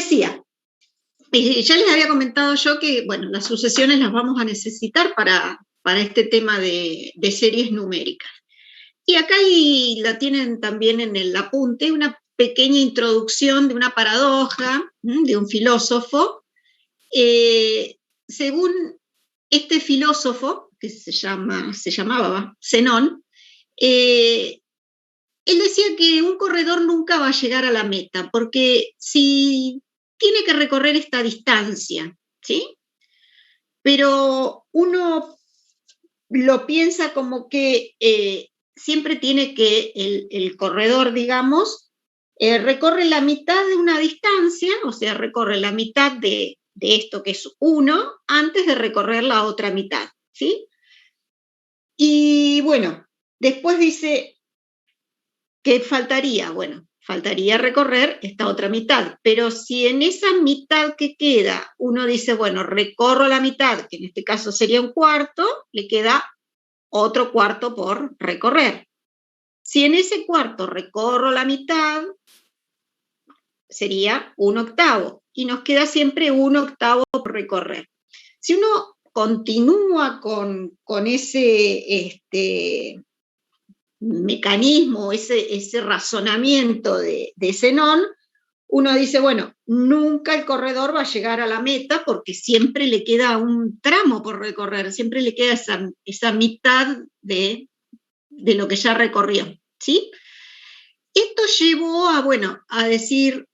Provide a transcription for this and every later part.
decía, ya les había comentado yo que, bueno, las sucesiones las vamos a necesitar para este tema de series numéricas. Y acá la tienen también en el apunte, una pequeña introducción de una paradoja de un filósofo. Según este filósofo, que se llamaba Zenón, él decía que un corredor nunca va a llegar a la meta, porque si tiene que recorrer esta distancia, ¿sí? Pero uno lo piensa como que siempre tiene que el corredor, digamos, recorre la mitad de una distancia, o sea, recorre la mitad de esto que es 1, antes de recorrer la otra mitad, ¿sí? Y bueno, después dice, ¿qué faltaría? Bueno, faltaría recorrer esta otra mitad, pero si en esa mitad que queda uno dice, bueno, recorro la mitad, que en este caso sería un cuarto, le queda otro cuarto por recorrer. Si en ese cuarto recorro la mitad, sería un octavo, y nos queda siempre un octavo por recorrer. Si uno continúa con ese mecanismo, ese razonamiento de Zenón, uno dice, bueno, nunca el corredor va a llegar a la meta porque siempre le queda un tramo por recorrer, siempre le queda esa mitad de lo que ya recorrió, ¿sí? Esto llevó a decir,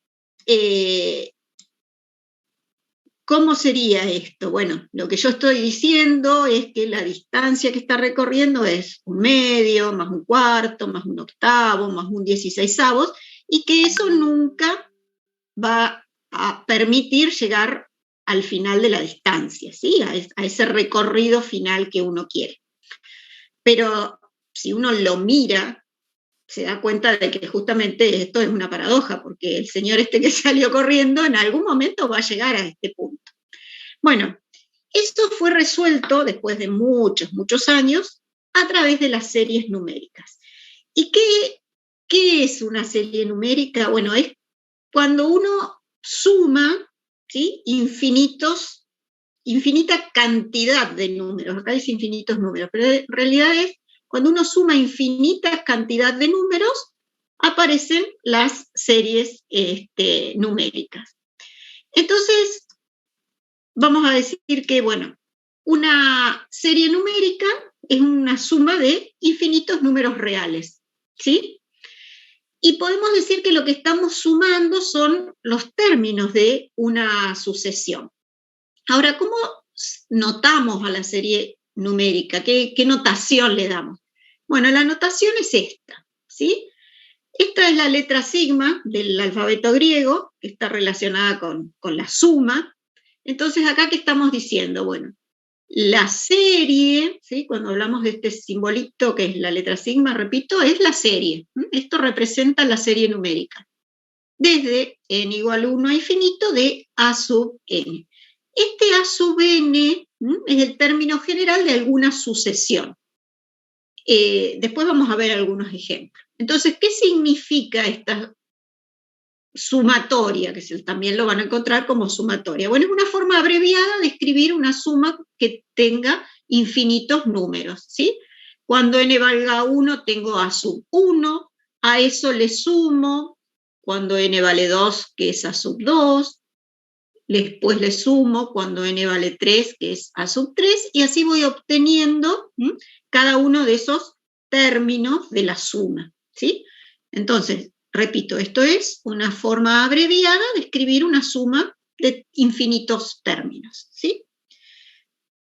¿cómo sería esto? Bueno, lo que yo estoy diciendo es que la distancia que está recorriendo es un medio, más un cuarto, más un octavo, más un 16avos, y que eso nunca va a permitir llegar al final de la distancia, ¿sí? A ese recorrido final que uno quiere. Pero si uno lo mira, se da cuenta de que justamente esto es una paradoja, porque el señor que salió corriendo en algún momento va a llegar a este punto. Bueno, esto fue resuelto después de muchos, muchos años a través de las series numéricas. ¿Y qué es una serie numérica? Bueno, es cuando uno suma, ¿sí?, infinita cantidad de números. Acá dice infinitos números, pero en realidad es cuando uno suma infinita cantidad de números, aparecen las series numéricas. Entonces, vamos a decir que, bueno, una serie numérica es una suma de infinitos números reales, ¿sí? Y podemos decir que lo que estamos sumando son los términos de una sucesión. Ahora, ¿cómo notamos a la serie numérica? ¿Qué notación le damos? Bueno, la notación es esta, ¿sí? Esta es la letra sigma del alfabeto griego, que está relacionada con la suma. Entonces, acá, ¿qué estamos diciendo? Bueno, la serie, ¿sí?, cuando hablamos de este simbolito que es la letra sigma, repito, es la serie. Esto representa la serie numérica. Desde n igual 1 a infinito de a sub n. Este a sub n es el término general de alguna sucesión. Después vamos a ver algunos ejemplos. Entonces, ¿qué significa esta sumatoria? Que también lo van a encontrar como sumatoria. Bueno, es una forma abreviada de escribir una suma que tenga infinitos números, ¿sí? Cuando n valga 1, tengo a sub 1, a eso le sumo, cuando n vale 2, que es a sub 2, después le sumo cuando n vale 3, que es a sub 3, y así voy obteniendo cada uno de esos términos de la suma, ¿sí? Entonces, repito, esto es una forma abreviada de escribir una suma de infinitos términos, ¿sí?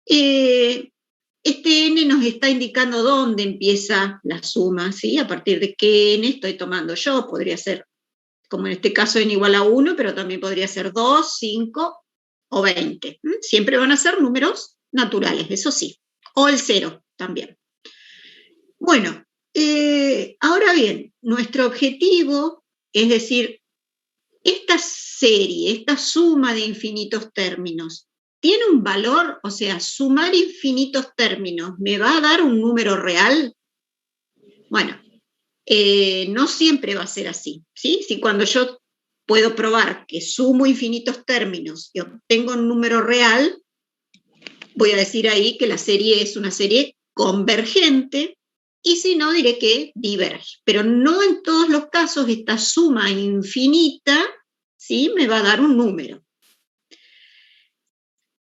Este n nos está indicando dónde empieza la suma, ¿sí? A partir de qué n estoy tomando yo. Podría ser, como en este caso, n igual a 1, pero también podría ser 2, 5 o 20. Siempre van a ser números naturales, eso sí. O el 0 también. Bueno, ahora bien, nuestro objetivo es decir, esta serie, esta suma de infinitos términos, ¿tiene un valor? O sea, sumar infinitos términos, ¿me va a dar un número real? Bueno, no siempre va a ser así, ¿sí? Si cuando yo puedo probar que sumo infinitos términos y obtengo un número real, voy a decir ahí que la serie es una serie convergente, y si no, diré que diverge. Pero no en todos los casos esta suma infinita, ¿sí?, me va a dar un número.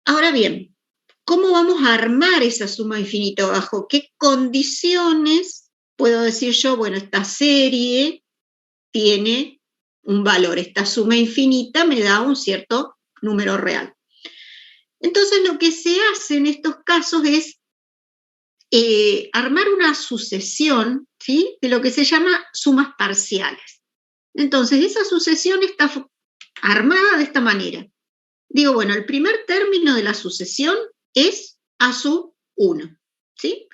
Ahora bien, ¿cómo vamos a armar esa suma infinita? ¿Bajo qué condiciones puedo decir yo, bueno, esta serie tiene un valor, esta suma infinita me da un cierto número real? Entonces lo que se hace en estos casos es armar una sucesión, ¿sí?, de lo que se llama sumas parciales. Entonces esa sucesión está armada de esta manera. Digo, bueno, el primer término de la sucesión es a sub 1, ¿sí?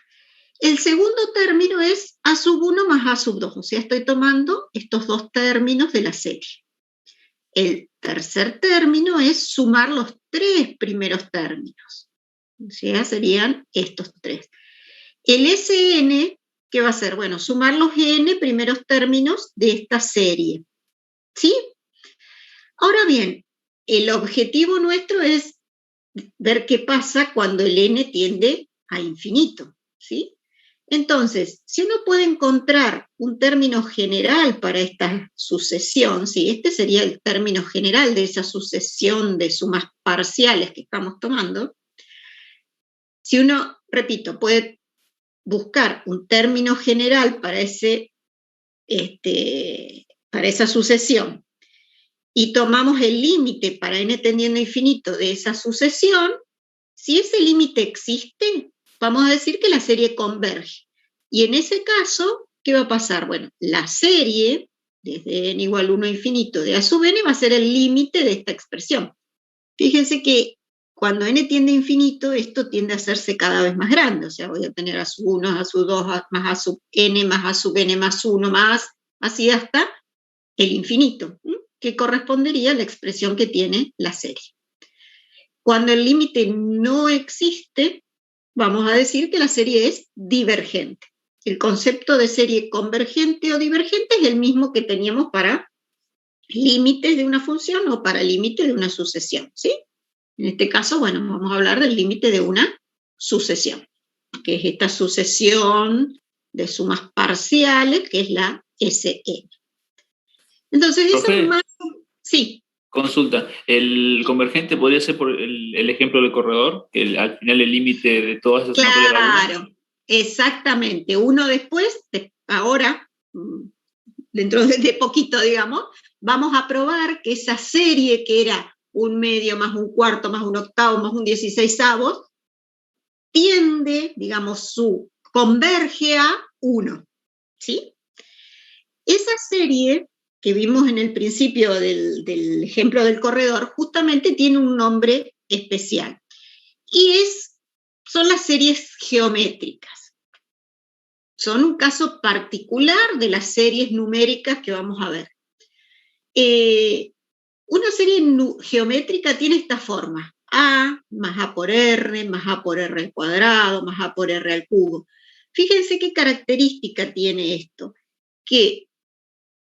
El segundo término es a sub 1 más a sub 2, o sea, estoy tomando estos dos términos de la serie. El tercer término es sumar los tres primeros términos, o sea, serían estos tres. El Sn, ¿qué va a ser? Bueno, sumar los n primeros términos de esta serie, ¿sí? Ahora bien, el objetivo nuestro es ver qué pasa cuando el n tiende a infinito, ¿sí? Entonces, si uno puede encontrar un término general para esta sucesión, ¿sí?, este sería el término general de esa sucesión de sumas parciales que estamos tomando. Si uno, repito, puede buscar un término general para esa sucesión, y tomamos el límite para n tendiendo a infinito de esa sucesión, si ese límite existe, vamos a decir que la serie converge. Y en ese caso, ¿qué va a pasar? Bueno, la serie, desde n igual 1 a infinito de a sub n, va a ser el límite de esta expresión. Fíjense que cuando n tiende a infinito, esto tiende a hacerse cada vez más grande, o sea, voy a tener a sub 1, a sub 2, más a sub n, más a sub n más 1, más, así hasta el infinito, que correspondería a la expresión que tiene la serie. Cuando el límite no existe, vamos a decir que la serie es divergente. El concepto de serie convergente o divergente es el mismo que teníamos para límites de una función o para límite de una sucesión, ¿sí? En este caso, bueno, vamos a hablar del límite de una sucesión, que es esta sucesión de sumas parciales, que es la Sn. Entonces, eso es más... Sí. Consulta, ¿el convergente podría ser por el ejemplo del corredor? Que al final el límite de todas esas sumas era 1. Claro, exactamente. Uno después, ahora, dentro de poquito, digamos, vamos a probar que esa serie que era un medio más un cuarto más un octavo más un 16avos, tiende, digamos, converge a 1, ¿sí? Esa serie que vimos en el principio del ejemplo del corredor, justamente tiene un nombre especial, y son las series geométricas. Son un caso particular de las series numéricas que vamos a ver. Una serie geométrica tiene esta forma: A más A por R, más A por R al cuadrado, más A por R al cubo. Fíjense qué característica tiene esto, que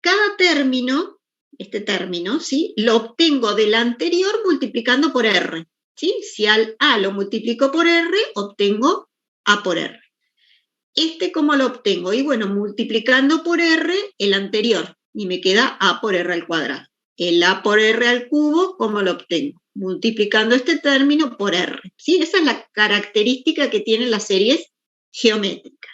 cada término, este término, ¿sí?, lo obtengo del anterior multiplicando por R, ¿sí? Si al A lo multiplico por R, obtengo A por R. ¿Cómo lo obtengo? Y bueno, multiplicando por R el anterior, y me queda A por R al cuadrado. El A por R al cubo, ¿cómo lo obtengo? Multiplicando este término por R, ¿sí? Esa es la característica que tienen las series geométricas.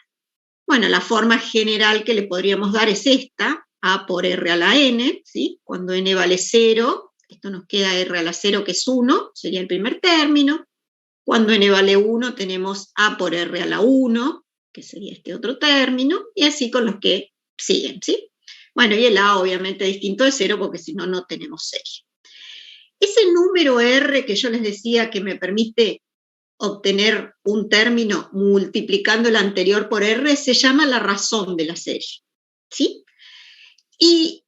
Bueno, la forma general que le podríamos dar es esta: A por R a la n, ¿sí? Cuando n vale 0, esto nos queda R a la 0, que es 1, sería el primer término. Cuando n vale 1, tenemos A por R a la 1, que sería este otro término, y así con los que siguen, ¿sí? Bueno, y el A obviamente distinto de 0, porque si no, no tenemos serie. Ese número R que yo les decía que me permite obtener un término multiplicando el anterior por R, se llama la razón de la serie, ¿sí? Y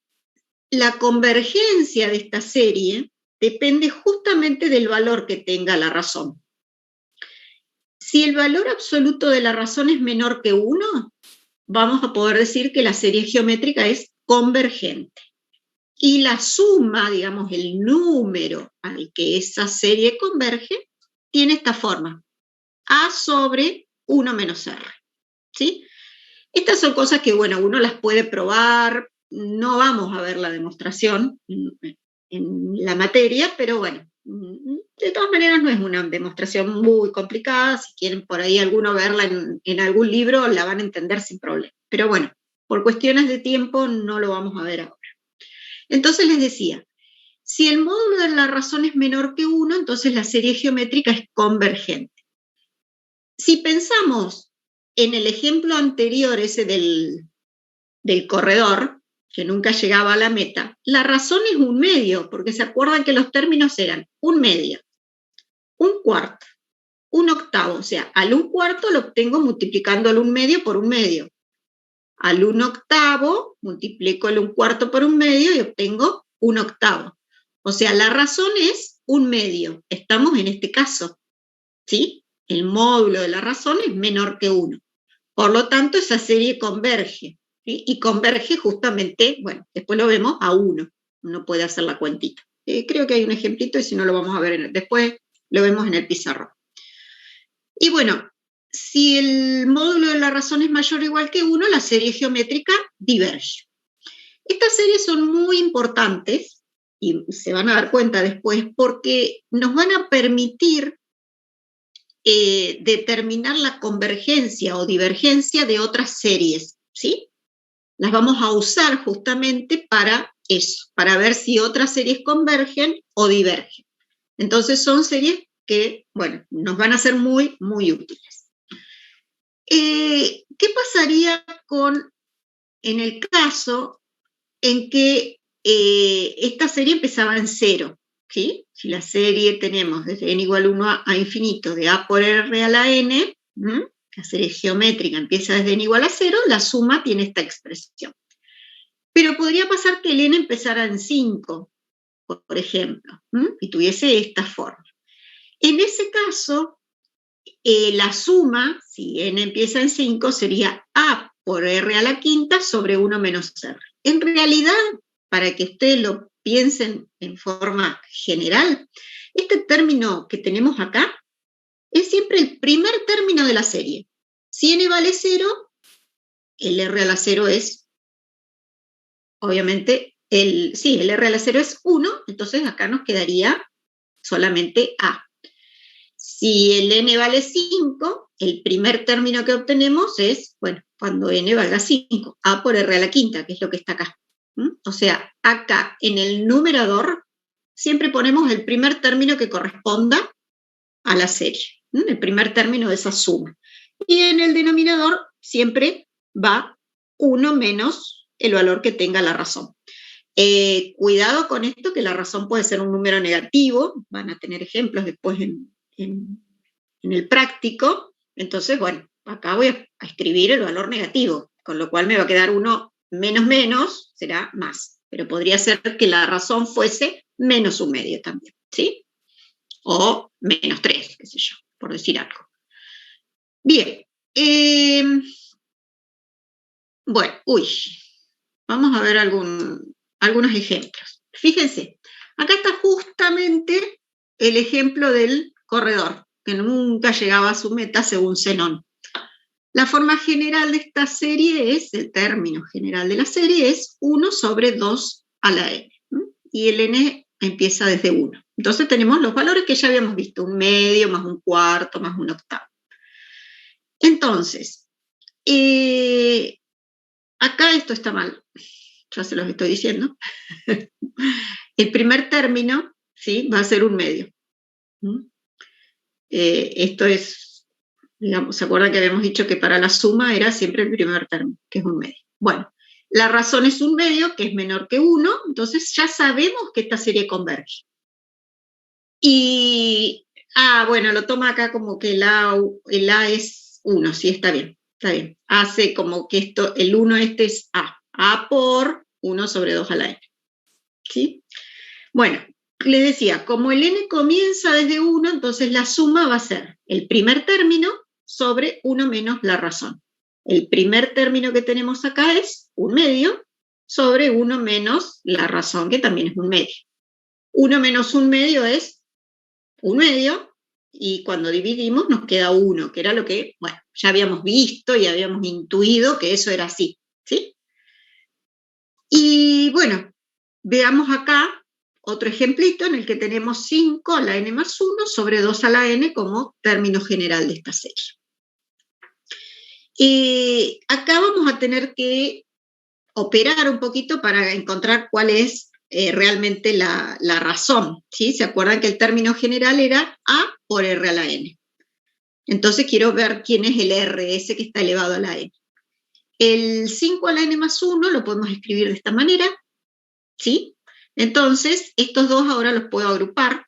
la convergencia de esta serie depende justamente del valor que tenga la razón. Si el valor absoluto de la razón es menor que 1, vamos a poder decir que la serie geométrica es convergente. y la suma, digamos, el número al que esa serie converge, tiene esta forma, A sobre 1 menos R, ¿sí? Estas son cosas que, bueno, uno las puede probar, no vamos a ver la demostración en la materia, pero bueno, de todas maneras no es una demostración muy complicada, si quieren por ahí alguno verla en algún libro, la van a entender sin problema. Pero bueno, por cuestiones de tiempo no lo vamos a ver ahora. Entonces les decía, si el módulo de la razón es menor que 1, entonces la serie geométrica es convergente. Si pensamos en el ejemplo anterior, ese del corredor, que nunca llegaba a la meta, la razón es un medio, porque se acuerdan que los términos eran un medio, un cuarto, un octavo, o sea, al un cuarto lo obtengo multiplicando el un medio por un medio. Al un octavo multiplico el un cuarto por un medio y obtengo un octavo. O sea, la razón es un medio. Estamos en este caso, ¿sí? El módulo de la razón es menor que 1. Por lo tanto, esa serie converge, ¿sí? Y converge justamente, bueno, después lo vemos a 1. Uno puede hacer la cuentita. Creo que hay un ejemplito y si no lo vamos a ver después, lo vemos en el pizarrón. Y bueno, si el módulo de la razón es mayor o igual que 1, la serie geométrica diverge. Estas series son muy importantes y se van a dar cuenta después porque nos van a permitir determinar la convergencia o divergencia de otras series, ¿sí? Las vamos a usar justamente para eso, para ver si otras series convergen o divergen. Entonces son series que, bueno, nos van a ser muy, muy útiles. ¿Qué pasaría en el caso en que esta serie empezaba en 0? ¿Sí? Si la serie tenemos desde n igual 1 a infinito de a por r a la n, la serie geométrica empieza desde n igual a 0, la suma tiene esta expresión. Pero podría pasar que el n empezara en 5, por ejemplo, y tuviese esta forma. En ese caso, la suma, si n empieza en 5, sería a por r a la quinta sobre 1 menos r. En realidad, para que ustedes lo piensen en forma general, este término que tenemos acá es siempre el primer término de la serie. Si n vale 0, el r a la 0 es, obviamente, el r a la 0 es 1, entonces acá nos quedaría solamente a. Si el n vale 5, el primer término que obtenemos es, bueno, cuando n valga 5, a por r a la quinta, que es lo que está acá. O sea, acá en el numerador siempre ponemos el primer término que corresponda a la serie, el primer término de esa suma. Y en el denominador siempre va 1 menos el valor que tenga la razón. Cuidado con esto, que la razón puede ser un número negativo, van a tener ejemplos después en el práctico. Entonces, bueno, acá voy a escribir el valor negativo, con lo cual me va a quedar 1 menos, será más. Pero podría ser que la razón fuese menos un medio también, ¿sí? O menos 3, qué sé yo, por decir algo. Bien. Bueno, vamos a ver algunos ejemplos. Fíjense, acá está justamente el ejemplo del corredor, que nunca llegaba a su meta según Zenón. La forma general de esta serie es, el término general de la serie es 1 sobre 2 a la n. Y el n empieza desde 1. Entonces tenemos los valores que ya habíamos visto, un medio, más un cuarto, más un octavo. Entonces, acá esto está mal, ya se los estoy diciendo. El primer término, ¿sí?, va a ser un medio. Esto es, digamos, ¿se acuerdan que habíamos dicho que para la suma era siempre el primer término, que es un medio? Bueno, la razón es un medio, que es menor que 1, entonces ya sabemos que esta serie converge. Y, bueno, lo toma acá como que el A es 1, sí, está bien. Hace como que esto, el 1 este es A por 1 sobre 2 a la n. ¿Sí? Bueno, les decía, como el n comienza desde 1, entonces la suma va a ser el primer término sobre 1 menos la razón. El primer término que tenemos acá es un medio, sobre 1 menos la razón, que también es un medio. 1 menos un medio es un medio, y cuando dividimos nos queda 1, que era lo que, bueno, ya habíamos visto y habíamos intuido que eso era así, ¿sí? Y bueno, veamos acá otro ejemplito en el que tenemos 5 a la n más 1 sobre 2 a la n como término general de esta serie. Acá vamos a tener que operar un poquito para encontrar cuál es realmente la razón, ¿sí? ¿Se acuerdan que el término general era A por R a la N? Entonces quiero ver quién es el R, ese que está elevado a la N. El 5 a la N más 1 lo podemos escribir de esta manera, ¿sí? Entonces, estos dos ahora los puedo agrupar.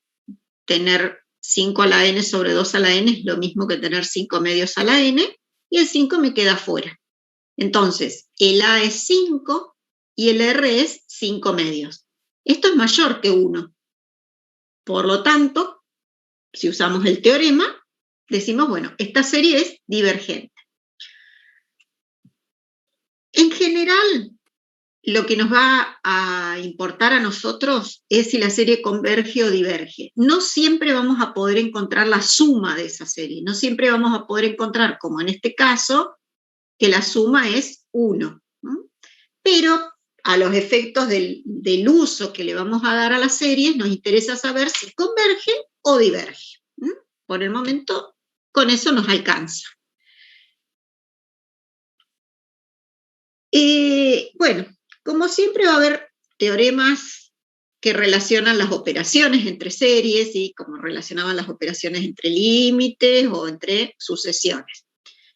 Tener 5 a la N sobre 2 a la N es lo mismo que tener 5 medios a la N, y el 5 me queda fuera. Entonces, el A es 5 y el R es 5 medios. Esto es mayor que 1. Por lo tanto, si usamos el teorema, decimos, bueno, esta serie es divergente. En general, lo que nos va a importar a nosotros es si la serie converge o diverge. No siempre vamos a poder encontrar la suma de esa serie. No siempre vamos a poder encontrar, como en este caso, que la suma es 1. Pero a los efectos del uso que le vamos a dar a las series, nos interesa saber si converge o diverge. Por el momento, con eso nos alcanza. Bueno, como siempre va a haber teoremas que relacionan las operaciones entre series, y como relacionaban las operaciones entre límites o entre sucesiones.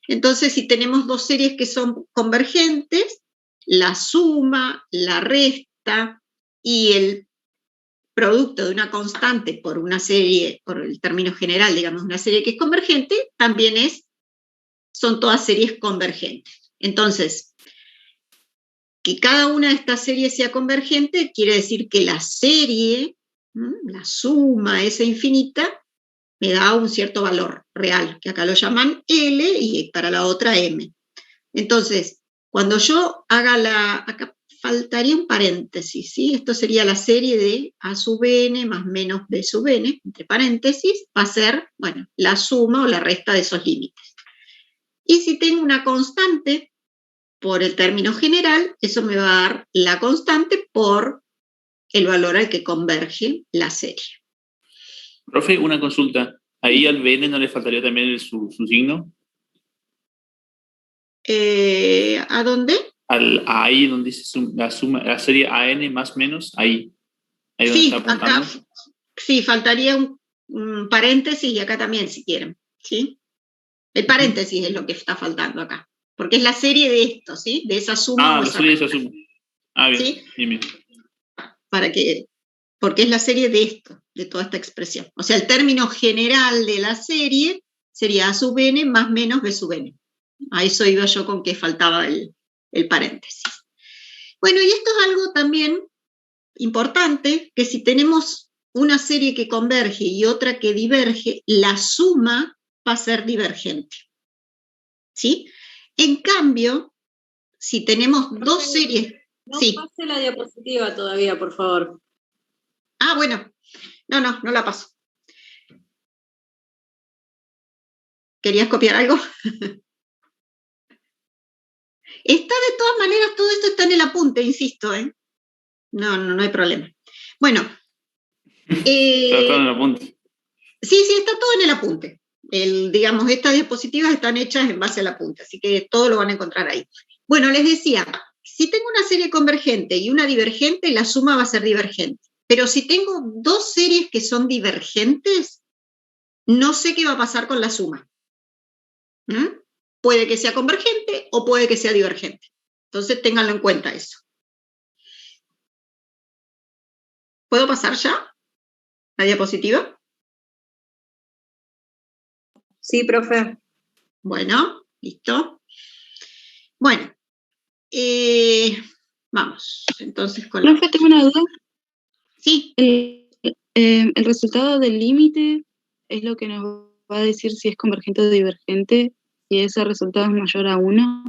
Entonces, si tenemos dos series que son convergentes, la suma, la resta y el producto de una constante por una serie, por el término general, digamos, una serie que es convergente, también son todas series convergentes. Entonces, que cada una de estas series sea convergente quiere decir que la serie, la suma esa infinita, me da un cierto valor real, que acá lo llaman L y para la otra M. Entonces, cuando yo haga acá faltaría un paréntesis, ¿sí? Esto sería la serie de A sub n más menos B sub n, entre paréntesis, va a ser, bueno, la suma o la resta de esos límites. Y si tengo una constante por el término general, eso me va a dar la constante por el valor al que converge la serie. Profe, una consulta. ¿Ahí al BN no le faltaría también su signo? ¿A dónde? Ahí donde dice la serie AN más menos, ahí donde Sí, está apuntando. acá sí, faltaría un paréntesis y acá también, si quieren, ¿sí? El paréntesis es lo que está faltando acá, porque es la serie de esto, ¿sí? De esa suma o la esa serie resta. de esa suma. Bien, ¿Sí? Bien. Porque es la serie de esto, de toda esta expresión. O sea, el término general de la serie sería A sub n más menos B sub n. A eso iba yo con que faltaba el paréntesis. Bueno, y esto es algo también importante, que si tenemos una serie que converge y otra que diverge, la suma va a ser divergente. ¿Sí? En cambio, si tenemos dos series... No pase la diapositiva todavía, por favor. Ah, bueno. No la paso. ¿Querías copiar algo? Está de todas maneras, todo esto está en el apunte, insisto, ¿eh? No hay problema. Bueno. Está todo en el apunte. Sí, está todo en el apunte. Digamos, estas diapositivas están hechas en base al apunte, así que todo lo van a encontrar ahí. Bueno, les decía, si tengo una serie convergente y una divergente, la suma va a ser divergente. Pero si tengo dos series que son divergentes, no sé qué va a pasar con la suma. Puede que sea convergente o puede que sea divergente. Entonces, ténganlo en cuenta eso. ¿Puedo pasar ya la diapositiva? Sí, profe. Bueno, listo. Bueno, vamos, entonces con Profe, tengo una duda. Sí. El resultado del límite es lo que nos va a decir si es convergente o divergente, si ese resultado es mayor a 1.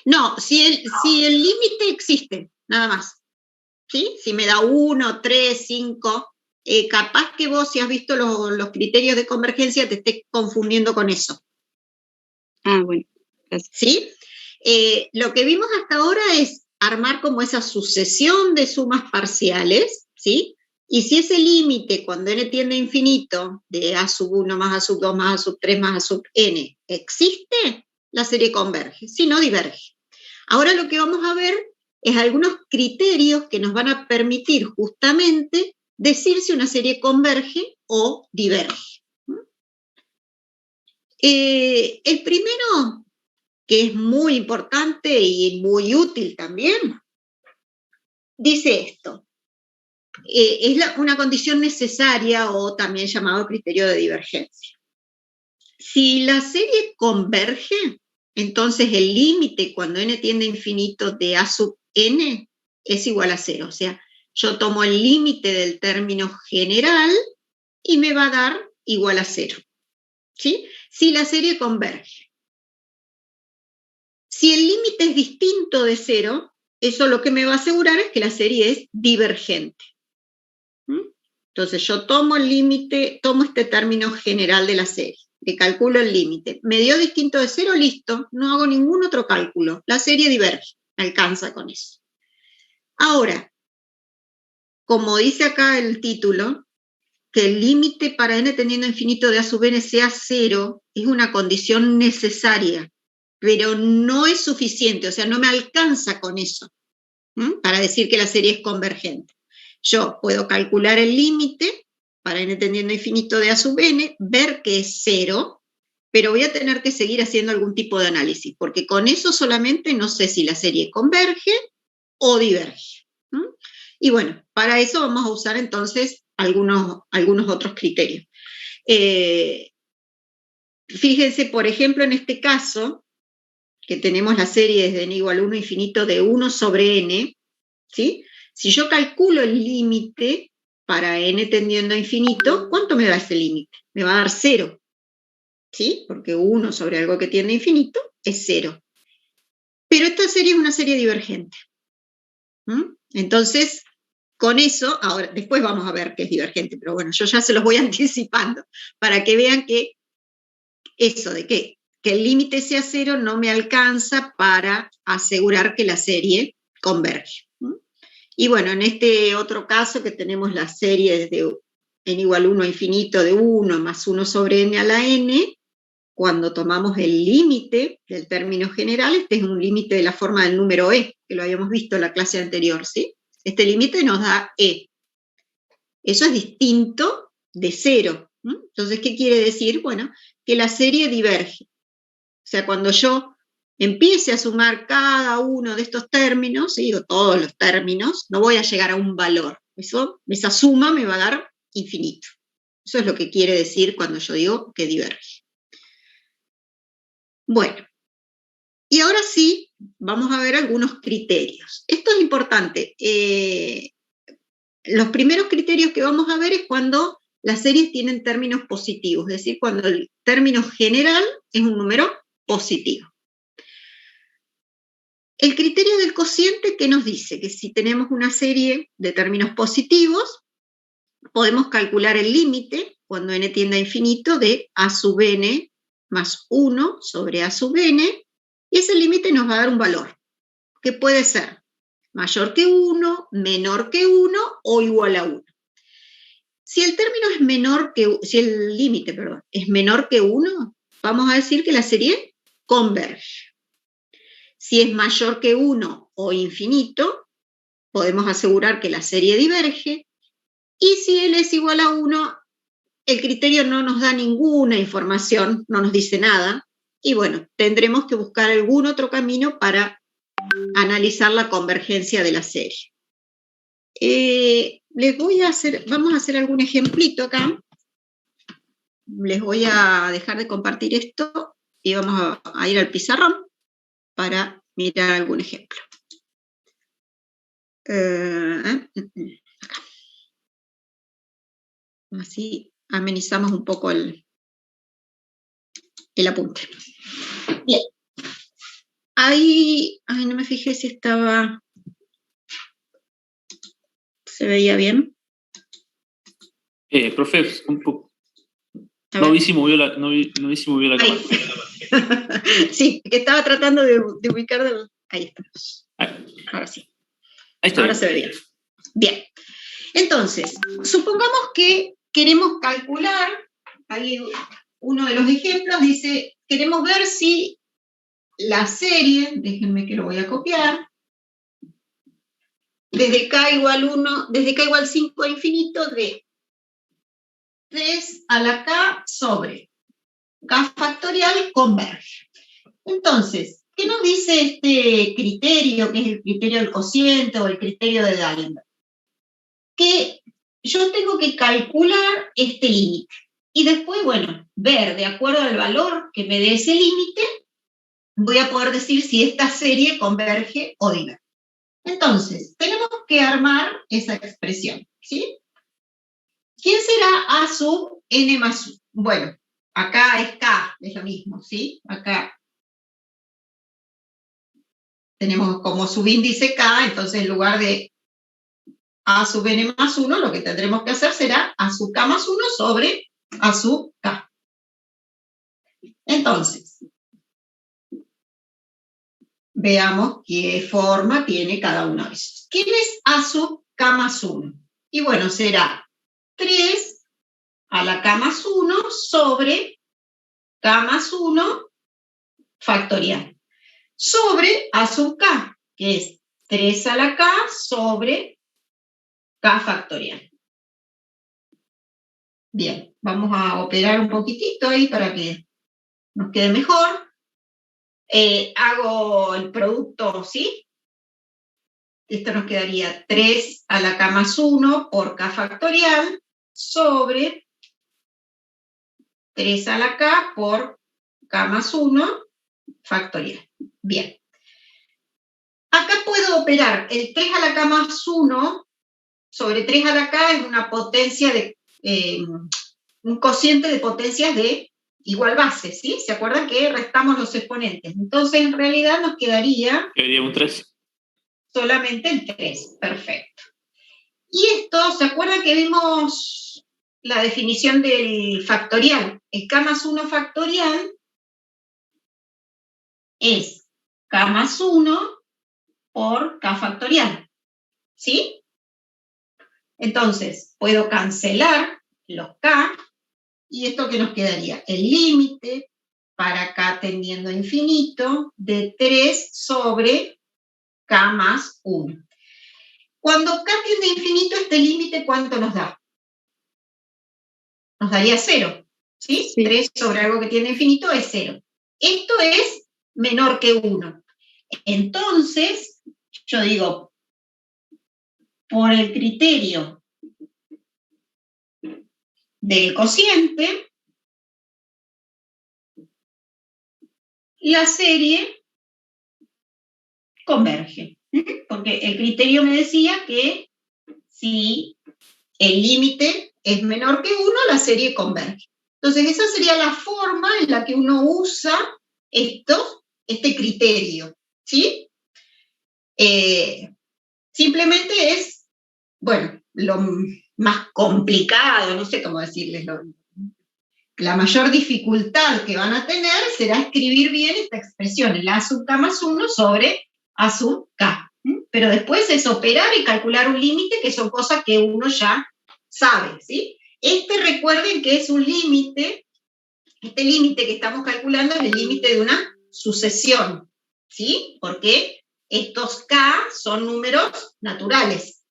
No, si el límite existe, nada más. ¿Sí? Si me da 1, 3, 5, capaz que vos, si has visto los criterios de convergencia, te estés confundiendo con eso. Ah, bueno, gracias. ¿Sí? Lo que vimos hasta ahora es armar como esa sucesión de sumas parciales, ¿sí? Y si ese límite, cuando n tiende a infinito, de a sub 1 más a sub 2 más a sub 3 más a sub n, existe, la serie converge, si no, diverge. Ahora lo que vamos a ver es algunos criterios que nos van a permitir justamente decir si una serie converge o diverge. El primero, que es muy importante y muy útil también, dice esto. Es una condición necesaria o también llamado criterio de divergencia. Si la serie converge, entonces el límite cuando n tiende a infinito de a sub n es igual a 0. O sea, yo tomo el límite del término general y me va a dar igual a 0. ¿Sí? Si la serie converge. Si el límite es distinto de 0, eso lo que me va a asegurar es que la serie es divergente. Entonces yo tomo el límite, tomo este término general de la serie, le calculo el límite. Me dio distinto de 0, listo, no hago ningún otro cálculo. La serie diverge, alcanza con eso. Ahora, como dice acá el título, que el límite para n tendiendo a infinito de a sub n sea 0 es una condición necesaria, pero no es suficiente, o sea, no me alcanza con eso para decir que la serie es convergente. Yo puedo calcular el límite para n tendiendo a infinito de a sub n, ver que es 0, pero voy a tener que seguir haciendo algún tipo de análisis, porque con eso solamente no sé si la serie converge o diverge. Y bueno, para eso vamos a usar entonces algunos otros criterios. Fíjense, por ejemplo, en este caso, que tenemos la serie desde n igual a 1 infinito de 1 sobre n, ¿sí? Si yo calculo el límite para n tendiendo a infinito, ¿cuánto me da ese límite? Me va a dar 0, ¿sí? Porque 1 sobre algo que tiende a infinito es 0. Pero esta serie es una serie divergente. Entonces, con eso, ahora, después vamos a ver que es divergente, pero bueno, yo ya se los voy anticipando para que vean que eso de que el límite sea 0 no me alcanza para asegurar que la serie converge. Y bueno, en este otro caso que tenemos la serie desde n igual a 1 a infinito de 1 más 1 sobre n a la n, cuando tomamos el límite del término general, este es un límite de la forma del número e, que lo habíamos visto en la clase anterior, ¿sí? Este límite nos da e. Eso es distinto de 0. Entonces, ¿qué quiere decir? Bueno, que la serie diverge. O sea, cuando yo empiece a sumar cada uno de estos términos, ¿sí? O todos los términos, no voy a llegar a un valor. Esa suma me va a dar infinito. Eso es lo que quiere decir cuando yo digo que diverge. Bueno, y ahora sí, vamos a ver algunos criterios. Esto es importante. Los primeros criterios que vamos a ver es cuando las series tienen términos positivos, es decir, cuando el término general es un número positivo. El criterio del cociente, ¿qué nos dice? Que si tenemos una serie de términos positivos, podemos calcular el límite, cuando n tiende a infinito, de a sub n más 1 sobre a sub n, y ese límite nos va a dar un valor, que puede ser mayor que 1, menor que 1 o igual a 1. Si el término es menor que, si el límite, perdón, es menor que 1, vamos a decir que la serie converge. Si es mayor que 1 o infinito, podemos asegurar que la serie diverge. Y si n es igual a 1, el criterio no nos da ninguna información, no nos dice nada. Y bueno, tendremos que buscar algún otro camino para analizar la convergencia de la serie. Vamos a hacer algún ejemplito acá. Les voy a dejar de compartir esto y vamos a ir al pizarrón para mirar algún ejemplo. Así amenizamos un poco el apunte. Bien. ahí, ay, no me fijé si se veía bien. Profe, un poco. A No ver. vi si movió la cámara. Sí, que estaba tratando de ubicar. Ahí está. Ahora sí. Ahí está. Ahora se ve bien. Bien. Entonces, supongamos que queremos calcular, ahí uno de los ejemplos dice, queremos ver si la serie, déjenme que lo voy a copiar, desde k igual 1, desde k igual 5 a infinito de 3 a la k sobre k factorial converge. Entonces, ¿qué nos dice este criterio, que es el criterio del cociente o el criterio de Dallenberg? Que yo tengo que calcular este límite y después, bueno, ver de acuerdo al valor que me dé ese límite, voy a poder decir si esta serie converge o diverge. Entonces, tenemos que armar esa expresión, ¿sí? ¿Quién será A sub n más 1? Bueno, acá es K, es lo mismo, ¿sí? Acá tenemos como subíndice K, entonces en lugar de A sub n más 1, lo que tendremos que hacer será A sub K más 1 sobre A sub K. Entonces, veamos qué forma tiene cada uno de esos. ¿Quién es A sub K más 1? Y bueno, será 3 a la K más 1 sobre K más 1 factorial. Sobre A sub K, que es 3 a la K sobre K factorial. Bien, vamos a operar un poquitito ahí para que nos quede mejor. Hago el producto, ¿sí? Esto nos quedaría 3 a la K más 1 por K factorial sobre 3 a la K por K más 1 factorial. Bien. Acá puedo operar el 3 a la K más 1 sobre 3 a la K es una potencia de, un cociente de potencias de igual base, ¿sí? ¿Se acuerdan que restamos los exponentes? Entonces, en realidad nos quedaría un 3. Solamente el 3, perfecto. Y esto, ¿se acuerdan que vimos la definición del factorial? El K más 1 factorial es K más 1 por K factorial, ¿sí? Entonces, puedo cancelar los K, y esto que nos quedaría, el límite para K tendiendo a infinito de 3 sobre K más 1. Cuando K tiende a infinito, este límite, ¿cuánto nos da? Nos daría 0, ¿sí? Sí. 3 sobre algo que tiende a infinito es 0. Esto es menor que 1. Entonces, yo digo, por el criterio del cociente, la serie converge. Porque el criterio me decía que si el límite es menor que 1, la serie converge. Entonces, esa sería la forma en la que uno usa este criterio, ¿sí? Simplemente es, bueno, lo más complicado, no sé cómo decirles, la mayor dificultad que van a tener será escribir bien esta expresión, el A sub K más 1 sobre A sub K. Pero después es operar y calcular un límite, que son cosas que uno ya sabe, ¿sí? Recuerden que es un límite, este límite que estamos calculando es el límite de una sucesión, ¿sí? Porque estos K son números naturales.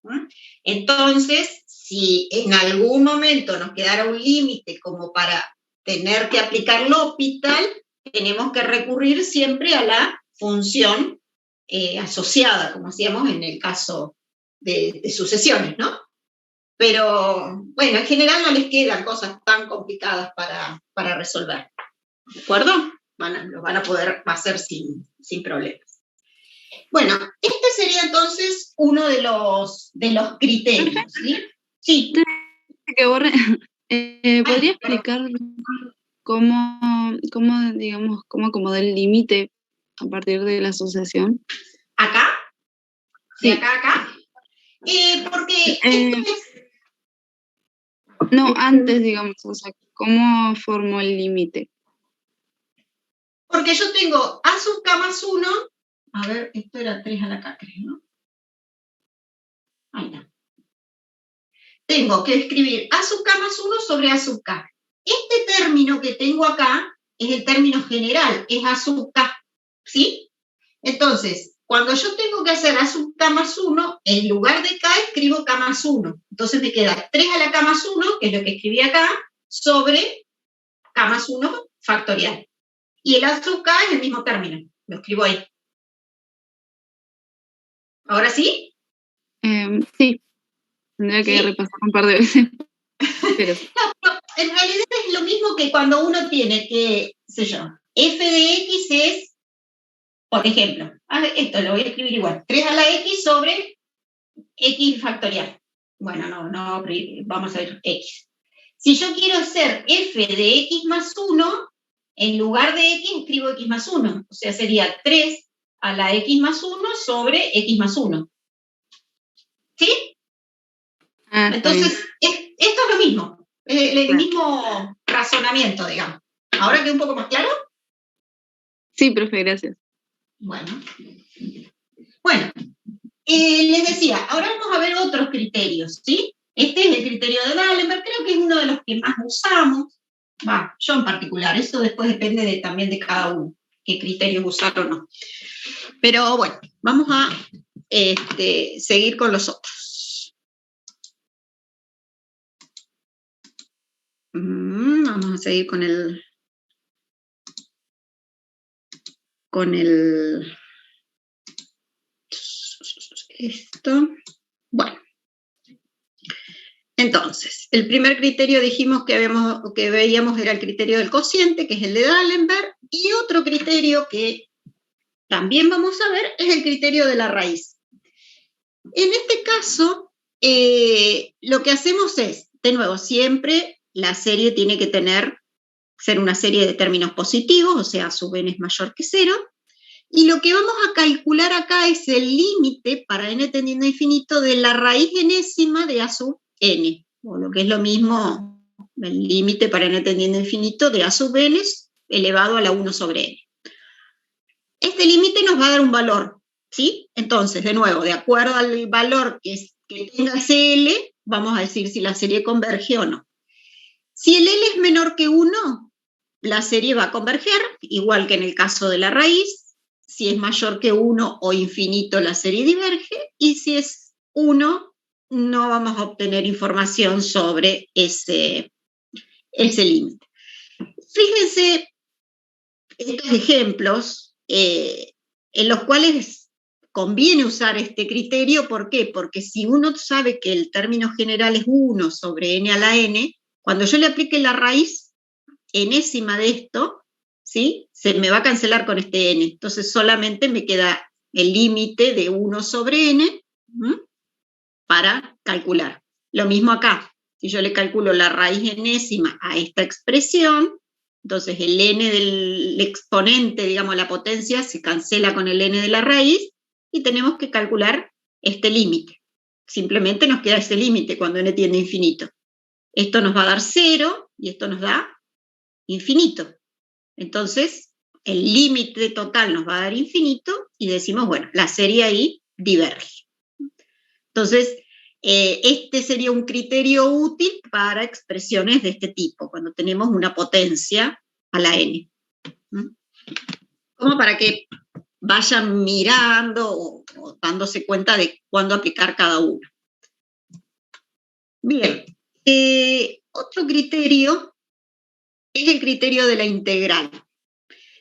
Entonces, si en algún momento nos quedara un límite como para tener que aplicar L'Hopital, tenemos que recurrir siempre a la función asociada, como hacíamos en el caso de sucesiones, ¿no? Pero, bueno, en general no les quedan cosas tan complicadas para resolver, ¿de acuerdo? Lo van a poder hacer sin problemas. Bueno, este sería entonces uno de los criterios, ¿sí? Sí. ¿Podría explicar cómo acomodar el límite a partir de la asociación. ¿Acá? ¿De Sí. acá a acá? Porque No, antes, digamos, o sea, ¿cómo formó el límite? porque yo tengo A sub K más 1, a ver, esto era 3 a la K, creo, ¿no? Ahí está. Tengo que escribir A sub K más 1 sobre A sub K. Este término que tengo acá es el término general, es A sub K, ¿sí? Entonces, cuando yo tengo que hacer A sub K más 1, en lugar de K escribo K más 1. Entonces me queda 3 a la K más 1, que es lo que escribí acá, sobre K más 1 factorial. Y el A sub K es el mismo término, lo escribo ahí. ¿Ahora sí? Sí, tendría que ¿Sí? repasar un par de veces. Pero No, en realidad es lo mismo que cuando uno tiene que, sé yo, f de x es, por ejemplo, esto lo voy a escribir igual, 3 a la x sobre x factorial. Bueno, no, vamos a ver x. Si yo quiero hacer f de x más 1, en lugar de x escribo x más 1. O sea, sería 3 a la x más 1 sobre x más 1. ¿Sí? Entonces, esto es lo mismo. El mismo razonamiento, digamos. ¿Ahora queda un poco más claro? Sí, profe, gracias. Bueno, les decía, ahora vamos a ver otros criterios, ¿sí? Este es el criterio de D'Alembert, creo que es uno de los que más usamos. Yo en particular, eso después depende también de cada uno, qué criterios usar o no. Pero bueno, vamos a seguir con los otros. Vamos a seguir con esto. Bueno. Entonces, el primer criterio dijimos que veíamos era el criterio del cociente, que es el de D'Alembert, y otro criterio que también vamos a ver es el criterio de la raíz. En este caso, lo que hacemos es, de nuevo, siempre la serie tiene que ser una serie de términos positivos, o sea, sub n es mayor que 0, y lo que vamos a calcular acá es el límite para n tendiendo a infinito de la raíz enésima de a sub n, o lo que es lo mismo, el límite para n tendiendo a infinito de a sub n elevado a la 1 sobre n. Este límite nos va a dar un valor, ¿sí? Entonces, de nuevo, de acuerdo al valor que tenga ese L, vamos a decir si la serie converge o no. Si el L es menor que 1, la serie va a converger, igual que en el caso de la raíz. Si es mayor que 1 o infinito, la serie diverge, y si es 1, no vamos a obtener información sobre ese límite. Fíjense estos ejemplos en los cuales conviene usar este criterio. ¿Por qué? Porque si uno sabe que el término general es 1 sobre n a la n, cuando yo le aplique la raíz enésima de esto, ¿sí? Se me va a cancelar con este n. Entonces solamente me queda el límite de 1 sobre n para calcular. Lo mismo acá. Si yo le calculo la raíz enésima a esta expresión, entonces el n del exponente, digamos, la potencia, se cancela con el n de la raíz y tenemos que calcular este límite. Simplemente nos queda ese límite cuando n tiende a infinito. Esto nos va a dar 0 y esto nos da infinito. Entonces, el límite total nos va a dar infinito y decimos, bueno, la serie ahí diverge. Entonces, este sería un criterio útil para expresiones de este tipo, cuando tenemos una potencia a la n. Como para que vayan mirando o dándose cuenta de cuándo aplicar cada uno. Bien, otro criterio es el criterio de la integral.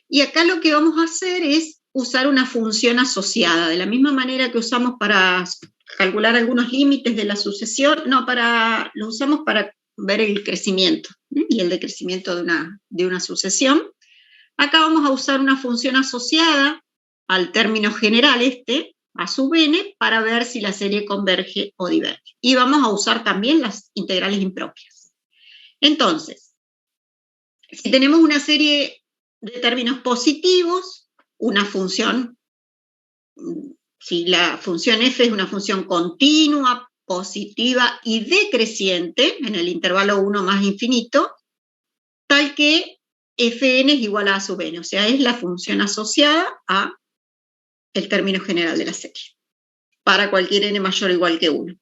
Y acá lo que vamos a hacer es usar una función asociada, de la misma manera que usamos para calcular algunos límites de la sucesión, lo usamos para ver el crecimiento y el decrecimiento de una sucesión. Acá vamos a usar una función asociada al término general a sub n, para ver si la serie converge o diverge. Y vamos a usar también las integrales impropias. Entonces, si tenemos una serie de términos positivos, una función, si la función f es una función continua, positiva y decreciente en el intervalo 1 más infinito, tal que fn es igual a a sub n, o sea, es la función asociada a el término general de la serie, para cualquier n mayor o igual que 1.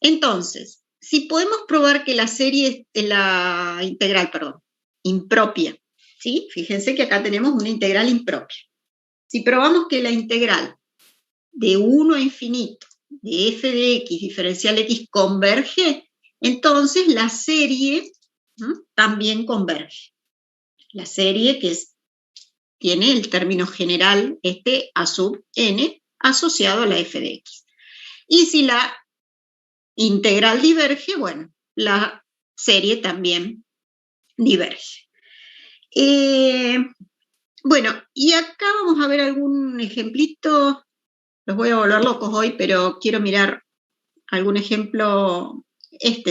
Entonces, si podemos probar que la serie, la integral, impropia, ¿sí? Fíjense que acá tenemos una integral impropia. Si probamos que la integral de 1 a infinito de f de x diferencial x converge, entonces la serie también converge. La serie tiene el término general a sub n asociado a la f de x. Y si la integral diverge, bueno, la serie también diverge. Bueno, y acá vamos a ver algún ejemplito. Los voy a volver locos hoy, pero quiero mirar algún ejemplo,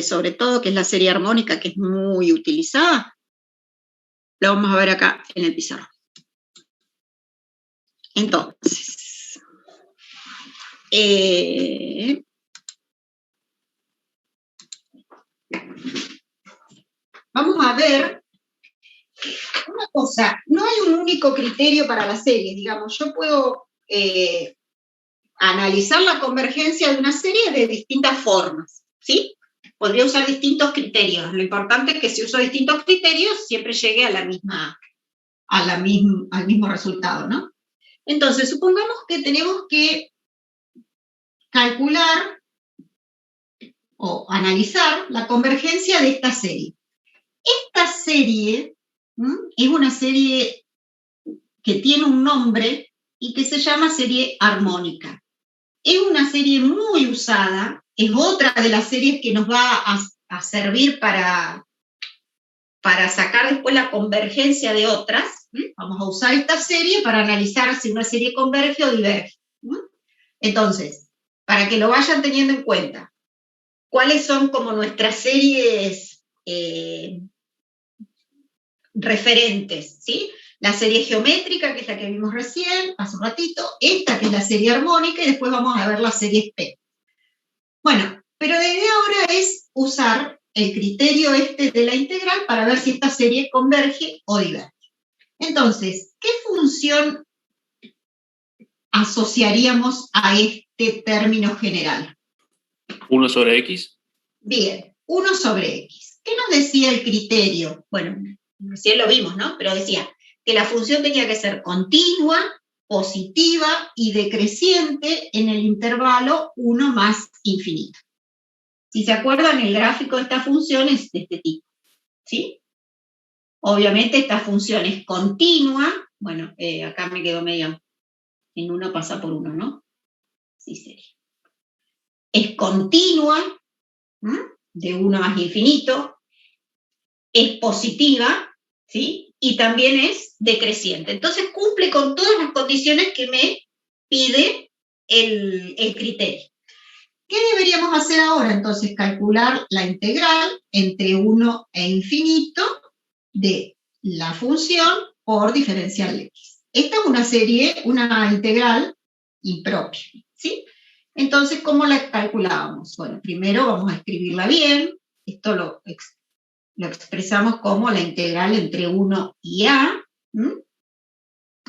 sobre todo, que es la serie armónica, que es muy utilizada. Lo vamos a ver acá en el pizarrón. Entonces, vamos a ver una cosa. No hay un único criterio para las series, digamos. Yo puedo analizar la convergencia de una serie de distintas formas, ¿sí? Podría usar distintos criterios. Lo importante es que si uso distintos criterios siempre llegue a al mismo resultado, ¿no? Entonces, supongamos que tenemos que calcular o analizar la convergencia de esta serie. Esta serie es una serie que tiene un nombre y que se llama serie armónica. Es una serie muy usada, es otra de las series que nos va a servir para sacar después la convergencia de otras. Vamos a usar esta serie para analizar si una serie converge o diverge. Entonces, para que lo vayan teniendo en cuenta, ¿cuáles son como nuestras series referentes? ¿Sí? La serie geométrica, que es la que vimos recién, hace un ratito, esta que es la serie armónica, y después vamos a ver las series P. Bueno, pero la idea ahora es usar el criterio de la integral para ver si esta serie converge o diverge. Entonces, ¿qué función asociaríamos a este término general? 1 sobre x. Bien, 1 sobre x. ¿Qué nos decía el criterio? Bueno, recién lo vimos, ¿no? Pero decía que la función tenía que ser continua, positiva y decreciente en el intervalo 1 más infinito. Si se acuerdan, el gráfico de esta función es de este tipo, ¿sí? Obviamente esta función es continua. Bueno, acá me quedó medio, en 1 pasa por 1, ¿no? Sí, sería. Es continua, de 1 más infinito, es positiva, ¿sí? Y también es decreciente. Entonces cumple con todas las condiciones que me pide el criterio. ¿Qué deberíamos hacer ahora? Entonces, calcular la integral entre 1 e infinito de la función por diferencial de x. Esta es una integral impropia, ¿sí? Entonces, ¿cómo la calculábamos? Bueno, primero vamos a escribirla bien. Esto lo expresamos como la integral entre 1 y a,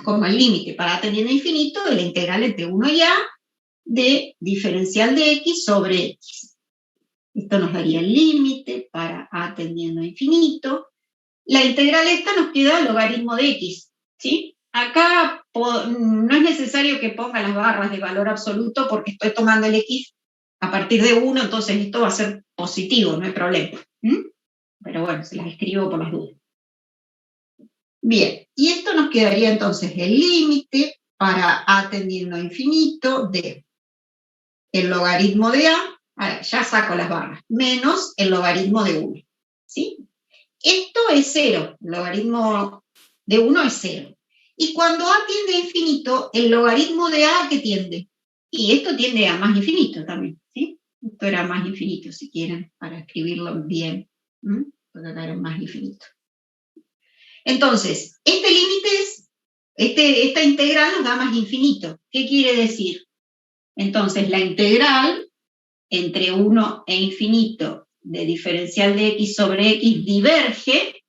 como el límite para a tendiendo a infinito de la integral entre 1 y a de diferencial de x sobre x. Esto nos daría el límite para a tendiendo a infinito. La integral esta nos queda logaritmo de x, ¿sí? Acá no es necesario que ponga las barras de valor absoluto porque estoy tomando el x a partir de 1, entonces esto va a ser positivo, no hay problema. Pero bueno, se las escribo por las dudas. Bien, y esto nos quedaría entonces el límite para a tendiendo a infinito de el logaritmo de a, ya saco las barras, menos el logaritmo de 1, ¿sí? Esto es 0, el logaritmo de 1 es 0. Y cuando a tiende a infinito, el logaritmo de a, ¿a qué tiende? Y esto tiende a más infinito también, ¿sí? Esto era más infinito, si quieren, para escribirlo bien, porque acá era más infinito. Entonces, este límite es Esta integral nos da más infinito. ¿Qué quiere decir? Entonces, la integral entre 1 e infinito de diferencial de x sobre x diverge,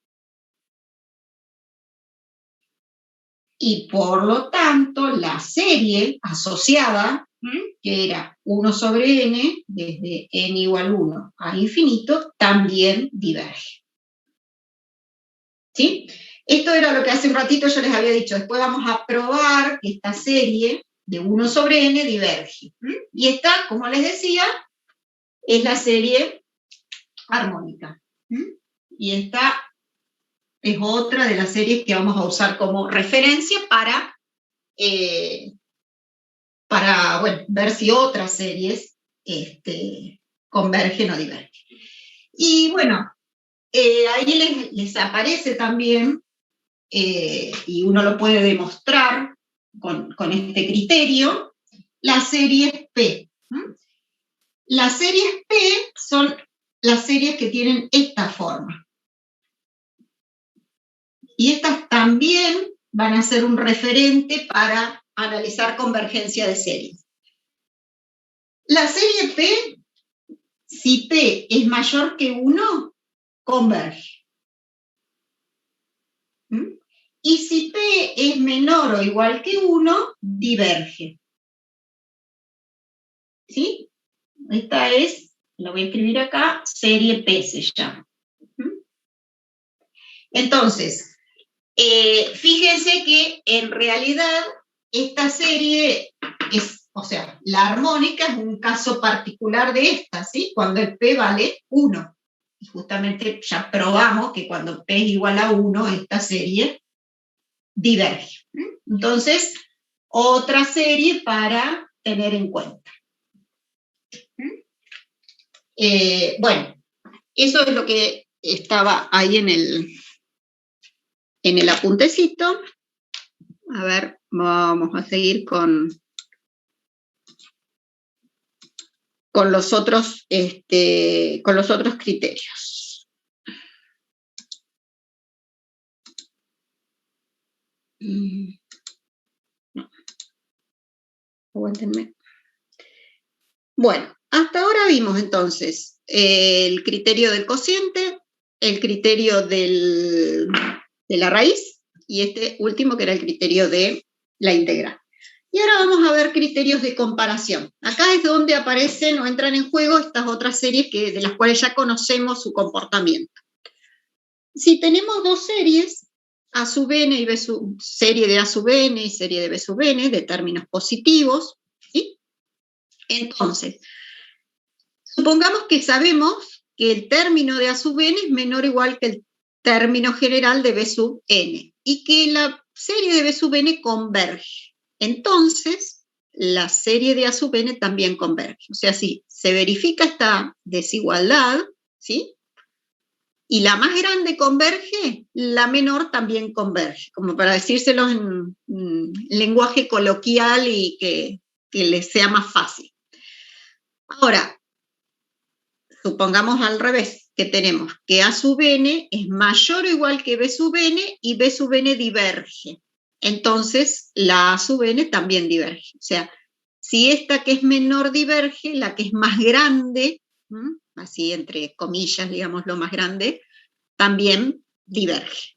y por lo tanto la serie asociada, que era 1 sobre n, desde n igual 1 a infinito, también diverge. ¿Sí? Esto era lo que hace un ratito yo les había dicho. Después vamos a probar que esta serie de 1 sobre n diverge. Y esta, como les decía, es la serie armónica. Y esta es otra de las series que vamos a usar como referencia para bueno, ver si otras series convergen o divergen. Y bueno, ahí les aparece también, y uno lo puede demostrar con este criterio, las series P. Las series P son las series que tienen esta forma. Y estas también van a ser un referente para analizar convergencia de series. La serie P, si P es mayor que 1, converge. Y si P es menor o igual que 1, diverge. ¿Sí? Esta es, la voy a escribir acá, serie P se llama. Entonces, fíjense que en realidad esta serie es, o sea, la armónica es un caso particular de esta, ¿sí? Cuando el P vale 1. Y justamente ya probamos que cuando P es igual a 1, esta serie diverge. Entonces, otra serie para tener en cuenta. Bueno, eso es lo que estaba ahí en el apuntecito. A ver, vamos a seguir con los otros criterios. No. Aguántenme. Bueno, hasta ahora vimos entonces el criterio del cociente, el criterio de la raíz, y este último que era el criterio de la integral. Y ahora vamos a ver criterios de comparación. Acá es donde aparecen o entran en juego estas otras series de las cuales ya conocemos su comportamiento. Si tenemos dos series, A sub n y B serie de A sub n y serie de B sub n, de términos positivos, ¿sí? Entonces, supongamos que sabemos que el término de A sub n es menor o igual que el término general de B sub n, y que la serie de B sub n converge. Entonces, la serie de A sub n también converge. O sea, si se verifica esta desigualdad, ¿sí? Y la más grande converge, la menor también converge, como para decírselo en lenguaje coloquial y que les sea más fácil. Ahora, supongamos al revés, que tenemos que A sub n es mayor o igual que B sub n y B sub n diverge. Entonces, la A sub n también diverge. O sea, si esta que es menor diverge, la que es más grande, así entre comillas, digamos, lo más grande, también diverge.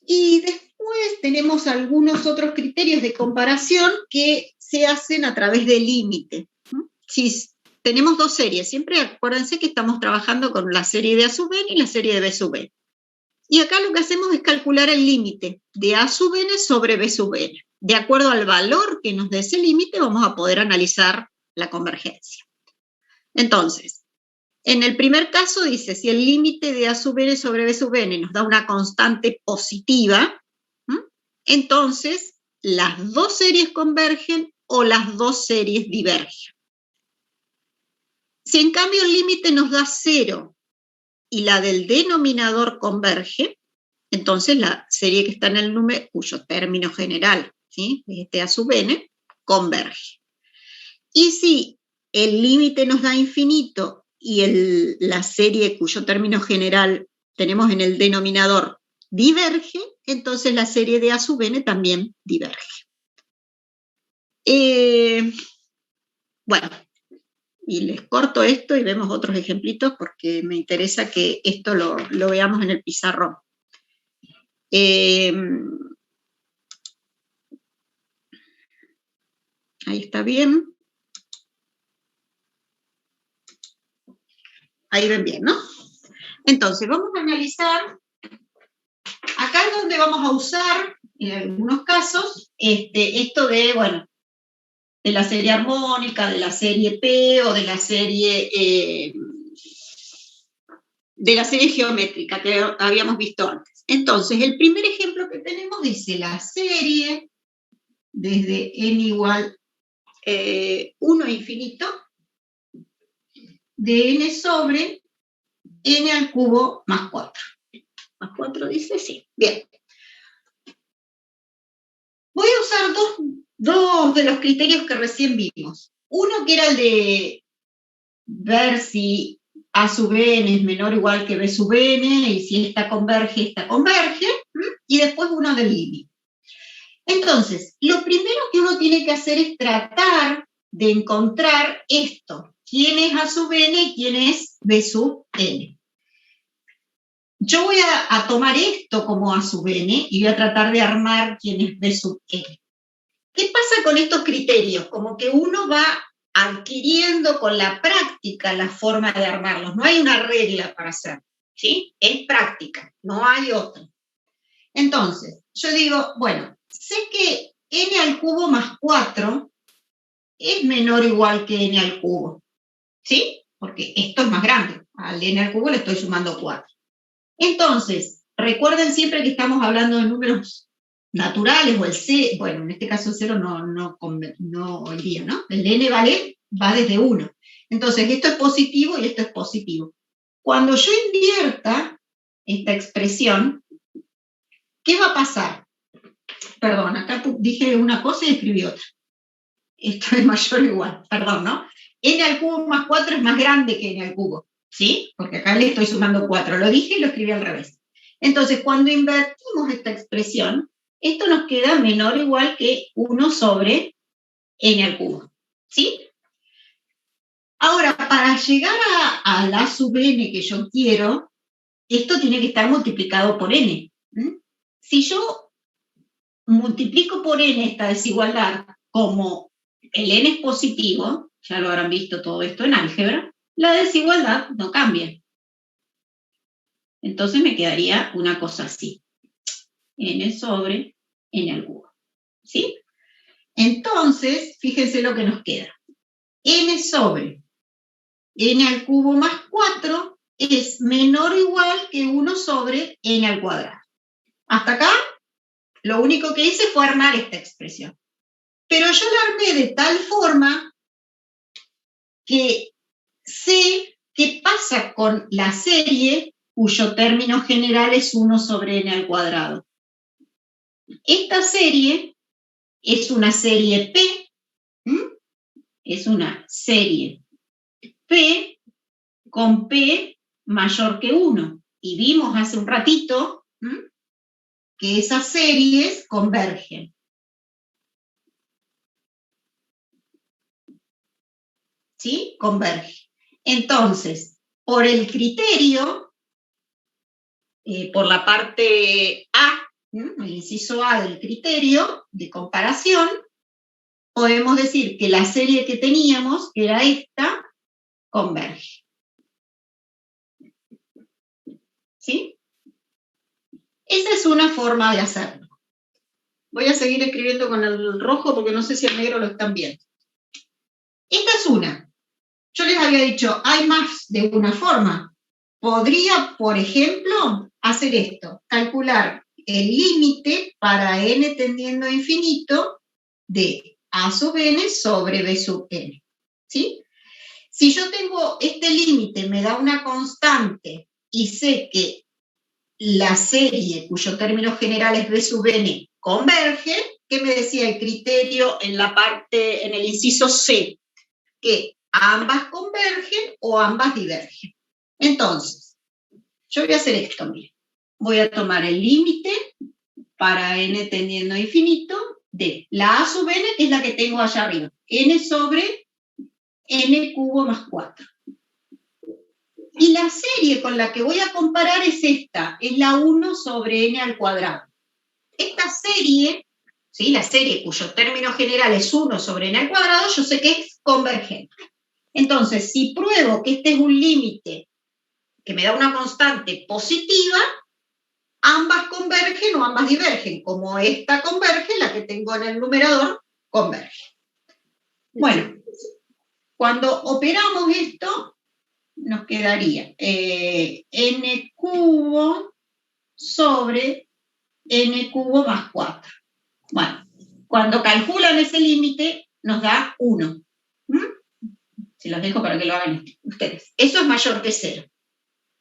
Y después tenemos algunos otros criterios de comparación que se hacen a través del límite. Si tenemos dos series, siempre acuérdense que estamos trabajando con la serie de A sub n y la serie de B sub n. Y acá lo que hacemos es calcular el límite de A sub n sobre B sub n. De acuerdo al valor que nos dé ese límite, vamos a poder analizar la convergencia. Entonces, en el primer caso dice, si el límite de A sub n sobre B sub n nos da una constante positiva, entonces las dos series convergen o las dos series divergen. Si en cambio el límite nos da 0 y la del denominador converge, entonces la serie que está en el número, cuyo término general, ¿sí?, A sub n, converge. Y si el límite nos da infinito y la serie cuyo término general tenemos en el denominador diverge, entonces la serie de A sub n también diverge. Bueno, y les corto esto y vemos otros ejemplitos porque me interesa que esto lo veamos en el pizarrón. Ahí está bien. Ahí ven bien, ¿no? Entonces, vamos a analizar. Acá es donde vamos a usar, en algunos casos, esto de, bueno, de la serie armónica, de la serie P o de la serie geométrica que habíamos visto antes. Entonces, el primer ejemplo que tenemos dice la serie desde n igual 1 infinito de n sobre n al cubo más 4. ¿Más 4 dice? Sí. Bien. Voy a usar dos de los criterios que recién vimos. Uno que era el de ver si A sub n es menor o igual que B sub n, y si esta converge, y después uno del límite. Entonces, lo primero que uno tiene que hacer es tratar de encontrar esto. ¿Quién es A sub n y quién es B sub n? Yo voy a tomar esto como A sub n y voy a tratar de armar quién es B sub n. ¿Qué pasa con estos criterios? Como que uno va adquiriendo con la práctica la forma de armarlos. No hay una regla para hacerlo, ¿sí? Es práctica, no hay otra. Entonces, yo digo, bueno, sé que n al cubo más 4 es menor o igual que n al cubo, ¿sí? Porque esto es más grande. Al n al cubo le estoy sumando 4. Entonces, recuerden siempre que estamos hablando de números naturales, o el C, bueno, en este caso el 0 no hoy día, ¿no? El n va desde 1. Entonces, esto es positivo y esto es positivo. Cuando yo invierta esta expresión, ¿qué va a pasar? Perdón, acá dije una cosa y escribí otra. Esto es mayor o igual, perdón, ¿no? N al cubo más 4 es más grande que n al cubo, ¿sí? Porque acá le estoy sumando 4. Lo dije y lo escribí al revés. Entonces, cuando invertimos esta expresión, esto nos queda menor o igual que 1 sobre n al cubo, ¿sí? Ahora, para llegar a la sub n que yo quiero, esto tiene que estar multiplicado por n. Si yo multiplico por n esta desigualdad, como el n es positivo, ya lo habrán visto todo esto en álgebra, la desigualdad no cambia. Entonces me quedaría una cosa así. N sobre n al cubo. ¿Sí? Entonces, fíjense lo que nos queda. N sobre n al cubo más 4 es menor o igual que 1 sobre n al cuadrado. Hasta acá, lo único que hice fue armar esta expresión. Pero yo la armé de tal forma que sé qué pasa con la serie cuyo término general es 1 sobre n al cuadrado. Esta serie es una serie P, es una serie P con P mayor que 1. Y vimos hace un ratito que esas series convergen. ¿Sí? Convergen. Entonces, por el criterio, por la parte A, el inciso A del criterio de comparación, podemos decir que la serie que teníamos, que era esta, converge. ¿Sí? Esa es una forma de hacerlo. Voy a seguir escribiendo con el rojo porque no sé si el negro lo están viendo. Esta es una. Yo les había dicho, hay más de una forma. Podría, por ejemplo, hacer esto, calcular el límite para n tendiendo a infinito de a sub n sobre b sub n. ¿Sí? Si yo tengo este límite, me da una constante y sé que la serie cuyo término general es b sub n converge, ¿qué me decía el criterio en la parte, en el inciso C? Que ambas convergen o ambas divergen. Entonces, yo voy a hacer esto, miren. Voy a tomar el límite para n tendiendo a infinito de la a sub n, que es la que tengo allá arriba, n sobre n cubo más 4. Y la serie con la que voy a comparar es esta, es la 1 sobre n al cuadrado. Esta serie, ¿sí? La serie cuyo término general es 1 sobre n al cuadrado, yo sé que es convergente. Entonces, si pruebo que este es un límite que me da una constante positiva, ambas convergen o ambas divergen. Como esta converge, la que tengo en el numerador converge. Bueno, cuando operamos esto, nos quedaría n cubo sobre n cubo más 4. Bueno, cuando calculan ese límite, nos da 1. Se los dejo para que lo hagan ustedes. Eso es mayor que 0.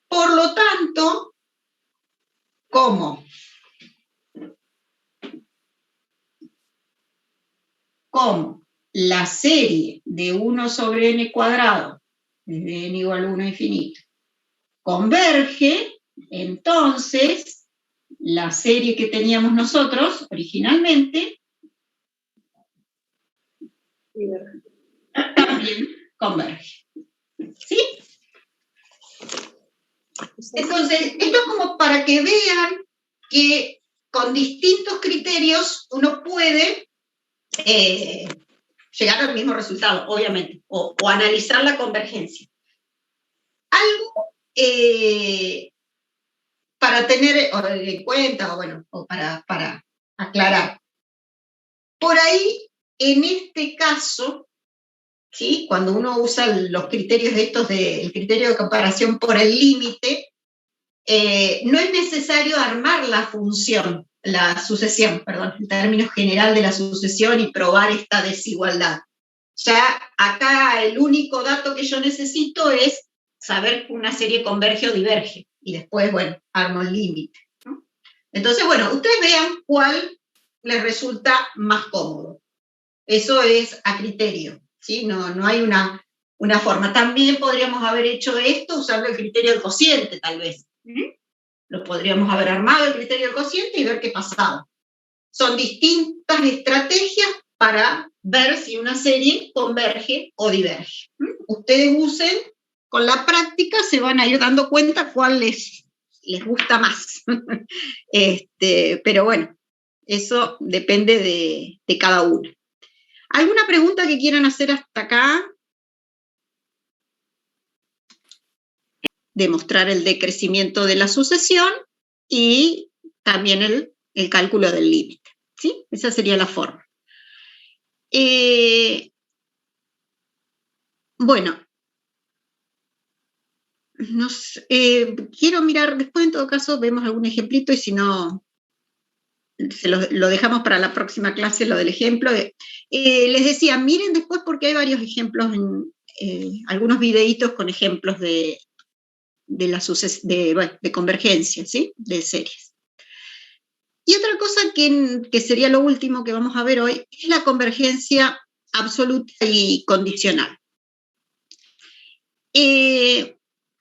Por lo tanto, como la serie de 1 sobre n cuadrado, desde n igual a 1 infinito, converge, entonces la serie que teníamos nosotros originalmente también converge. ¿Sí? Entonces, esto es como para que vean que con distintos criterios uno puede llegar al mismo resultado, obviamente, o analizar la convergencia. Algo para tener en cuenta, o para aclarar. Por ahí, en este caso, ¿sí? Cuando uno usa los criterios el criterio de comparación por el límite, no es necesario armar la sucesión, en términos general de la sucesión y probar esta desigualdad. Ya acá el único dato que yo necesito es saber que una serie converge o diverge, y después, armo el límite, ¿no? Entonces, ustedes vean cuál les resulta más cómodo. Eso es a criterio, ¿sí? No hay una forma. También podríamos haber hecho esto usando el criterio del cociente, tal vez. Lo podríamos haber armado el criterio del cociente y ver qué pasaba. Son distintas estrategias para ver si una serie converge o diverge. Ustedes usen, con la práctica se van a ir dando cuenta cuál les gusta más. Pero eso depende de cada uno. ¿Alguna pregunta que quieran hacer hasta acá? Demostrar el decrecimiento de la sucesión y también el cálculo del límite, ¿sí? Esa sería la forma. Quiero mirar, después en todo caso vemos algún ejemplito y si no, lo dejamos para la próxima clase, lo del ejemplo. Les decía, miren después porque hay varios ejemplos, algunos videitos con ejemplos de convergencia, ¿sí? De series. Y otra cosa que sería lo último que vamos a ver hoy es la convergencia absoluta y condicional.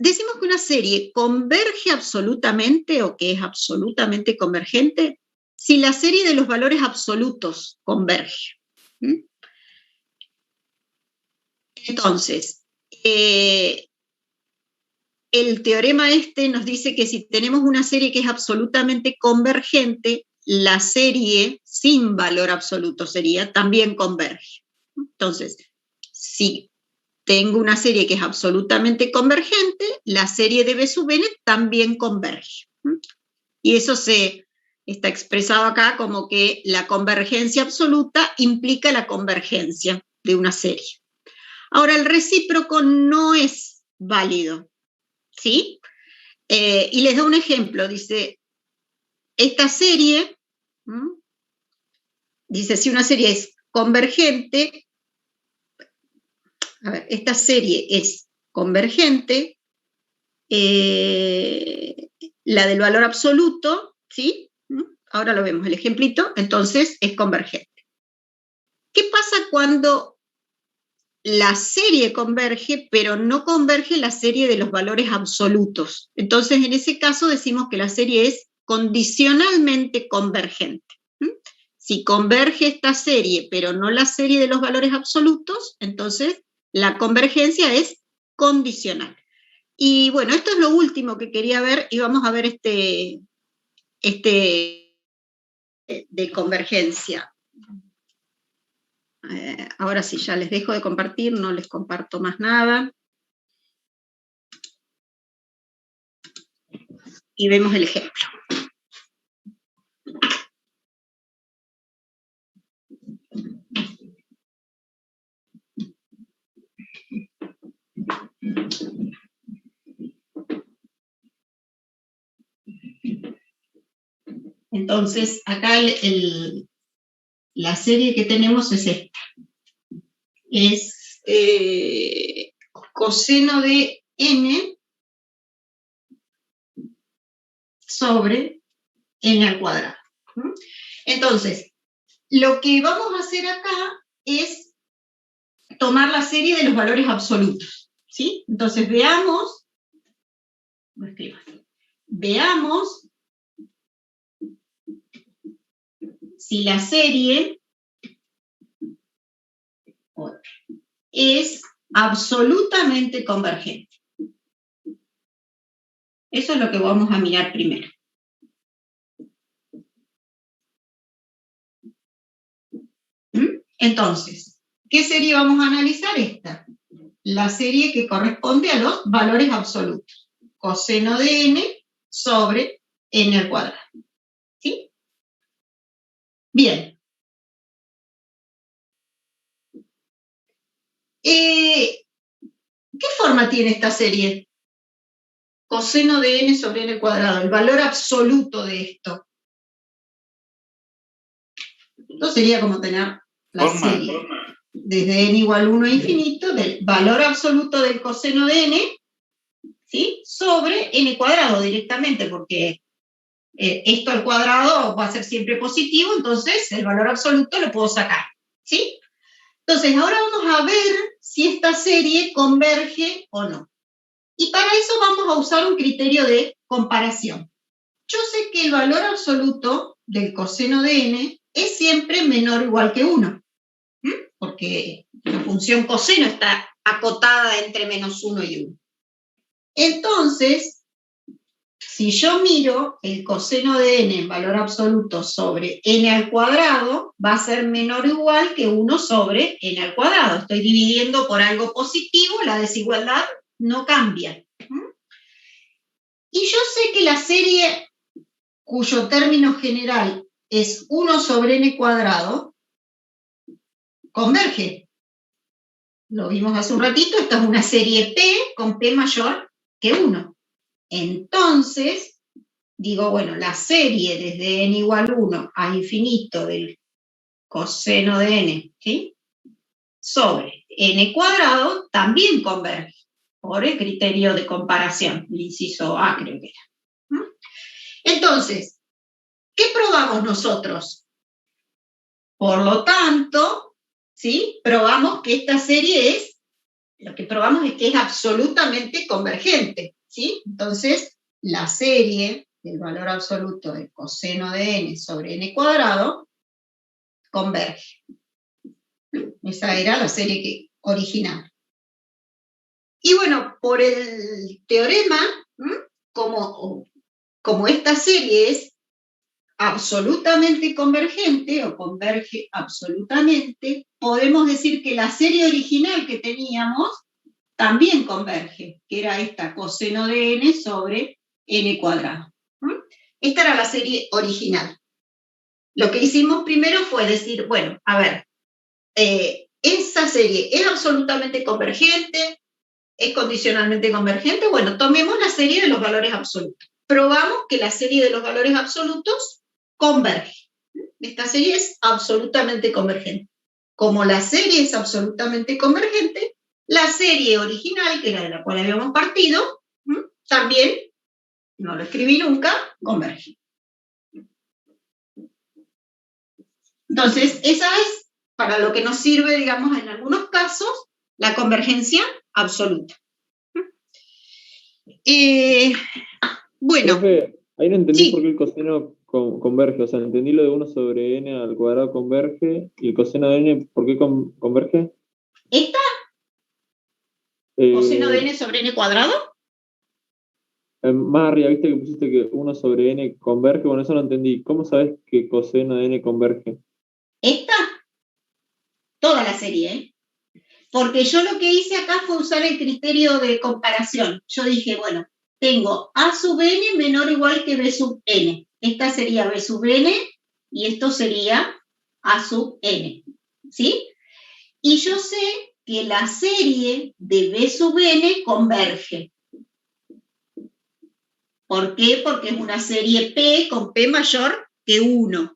Decimos que una serie converge absolutamente o que es absolutamente convergente si la serie de los valores absolutos converge. Entonces, el teorema nos dice que si tenemos una serie que es absolutamente convergente, la serie sin valor absoluto también converge. Entonces, si tengo una serie que es absolutamente convergente, la serie de B sub n también converge. Y eso está expresado acá como que la convergencia absoluta implica la convergencia de una serie. Ahora, el recíproco no es válido, ¿sí? Y les da un ejemplo, dice, esta serie, dice, si una serie es convergente, esta serie es convergente, la del valor absoluto, ¿sí? Ahora lo vemos, el ejemplito, entonces es convergente. ¿Qué pasa cuando la serie converge, pero no converge la serie de los valores absolutos? Entonces, en ese caso decimos que la serie es condicionalmente convergente. Si converge esta serie, pero no la serie de los valores absolutos, entonces la convergencia es condicional. Y bueno, esto es lo último que quería ver, y vamos a ver este de convergencia. Ahora sí, ya les dejo de compartir, no les comparto más nada. Y vemos el ejemplo. Entonces, acá la serie que tenemos es esta. Es coseno de n sobre n al cuadrado. Entonces, lo que vamos a hacer acá es tomar la serie de los valores absolutos, ¿sí? Entonces, veamos si la serie es absolutamente convergente. Eso es lo que vamos a mirar primero. Entonces, ¿qué serie vamos a analizar? Esta. La serie que corresponde a los valores absolutos. Coseno de n sobre n al cuadrado. ¿Sí? Bien. ¿Qué forma tiene esta serie? Coseno de n sobre n al cuadrado, el valor absoluto de esto. Esto sería como tener la serie desde n igual 1 a infinito del valor absoluto del coseno de n, ¿sí? Sobre n cuadrado directamente, porque esto al cuadrado va a ser siempre positivo, entonces el valor absoluto lo puedo sacar, ¿sí? Entonces, ahora vamos a ver si esta serie converge o no. Y para eso vamos a usar un criterio de comparación. Yo sé que el valor absoluto del coseno de n es siempre menor o igual que 1, porque la función coseno está acotada entre menos 1 y 1. Entonces, si yo miro el coseno de n en valor absoluto sobre n al cuadrado, va a ser menor o igual que 1 sobre n al cuadrado. Estoy dividiendo por algo positivo, la desigualdad no cambia. Y yo sé que la serie cuyo término general es 1 sobre n cuadrado, converge. Lo vimos hace un ratito, esta es una serie P con P mayor que 1. Entonces, digo, bueno, la serie desde n igual 1 a infinito del coseno de n, ¿sí? Sobre n cuadrado también converge, por el criterio de comparación, el inciso A creo que era. Entonces, ¿qué probamos nosotros? Por lo tanto, ¿sí? Probamos que esta serie lo que probamos es que es absolutamente convergente, ¿sí? Entonces, la serie del valor absoluto del coseno de n sobre n cuadrado converge. Esa era la serie original. Y bueno, por el teorema, como esta serie es absolutamente convergente o converge absolutamente, podemos decir que la serie original que teníamos también converge, que era esta coseno de n sobre n cuadrado. Esta era la serie original. Lo que hicimos primero fue decir, bueno, a ver, esa serie es absolutamente convergente, es condicionalmente convergente, bueno, tomemos la serie de los valores absolutos. Probamos que la serie de los valores absolutos converge. Esta serie es absolutamente convergente. Como la serie es absolutamente convergente, la serie original, que era de la cual habíamos partido, también, no lo escribí nunca, converge. Entonces, esa es para lo que nos sirve, digamos, en algunos casos, la convergencia absoluta. Bueno. Ahí no entendí Sí. por qué el coseno converge, o sea, entendí lo de 1 sobre n al cuadrado converge, y el coseno de n, ¿por qué converge? ¿Esta? ¿Coseno de n sobre n cuadrado? Más arriba, viste que pusiste que 1 sobre n converge, bueno, eso no entendí. ¿Cómo sabes que coseno de n converge? ¿Esta? Toda la serie, ¿eh? Porque yo lo que hice acá fue usar el criterio de comparación. Yo dije, bueno, tengo a sub n menor o igual que b sub n. Esta sería b sub n y esto sería a sub n, ¿sí? Y yo sé que la serie de b sub n converge. ¿Por qué? Porque es una serie P con P mayor que 1.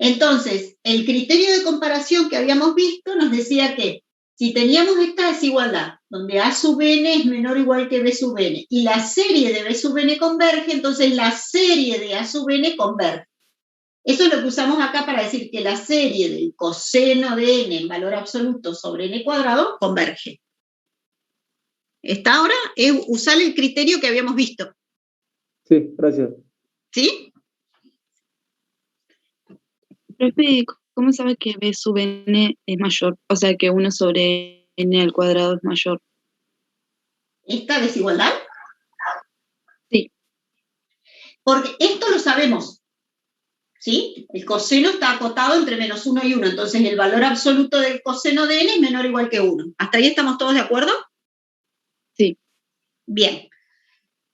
Entonces, el criterio de comparación que habíamos visto nos decía que si teníamos esta desigualdad, donde A sub n es menor o igual que B sub n, y la serie de B sub n converge, entonces la serie de A sub n converge. Eso es lo que usamos acá para decir que la serie del coseno de n en valor absoluto sobre n cuadrado converge. Esta ahora es usar el criterio que habíamos visto. Sí, gracias. ¿Sí? Profe, ¿cómo sabe que b sub n es mayor? O sea, que 1 sobre n al cuadrado es mayor. ¿Esta desigualdad? Sí. Porque esto lo sabemos, ¿sí? El coseno está acotado entre menos 1 y 1, entonces el valor absoluto del coseno de n es menor o igual que 1. ¿Hasta ahí estamos todos de acuerdo? Sí. Bien.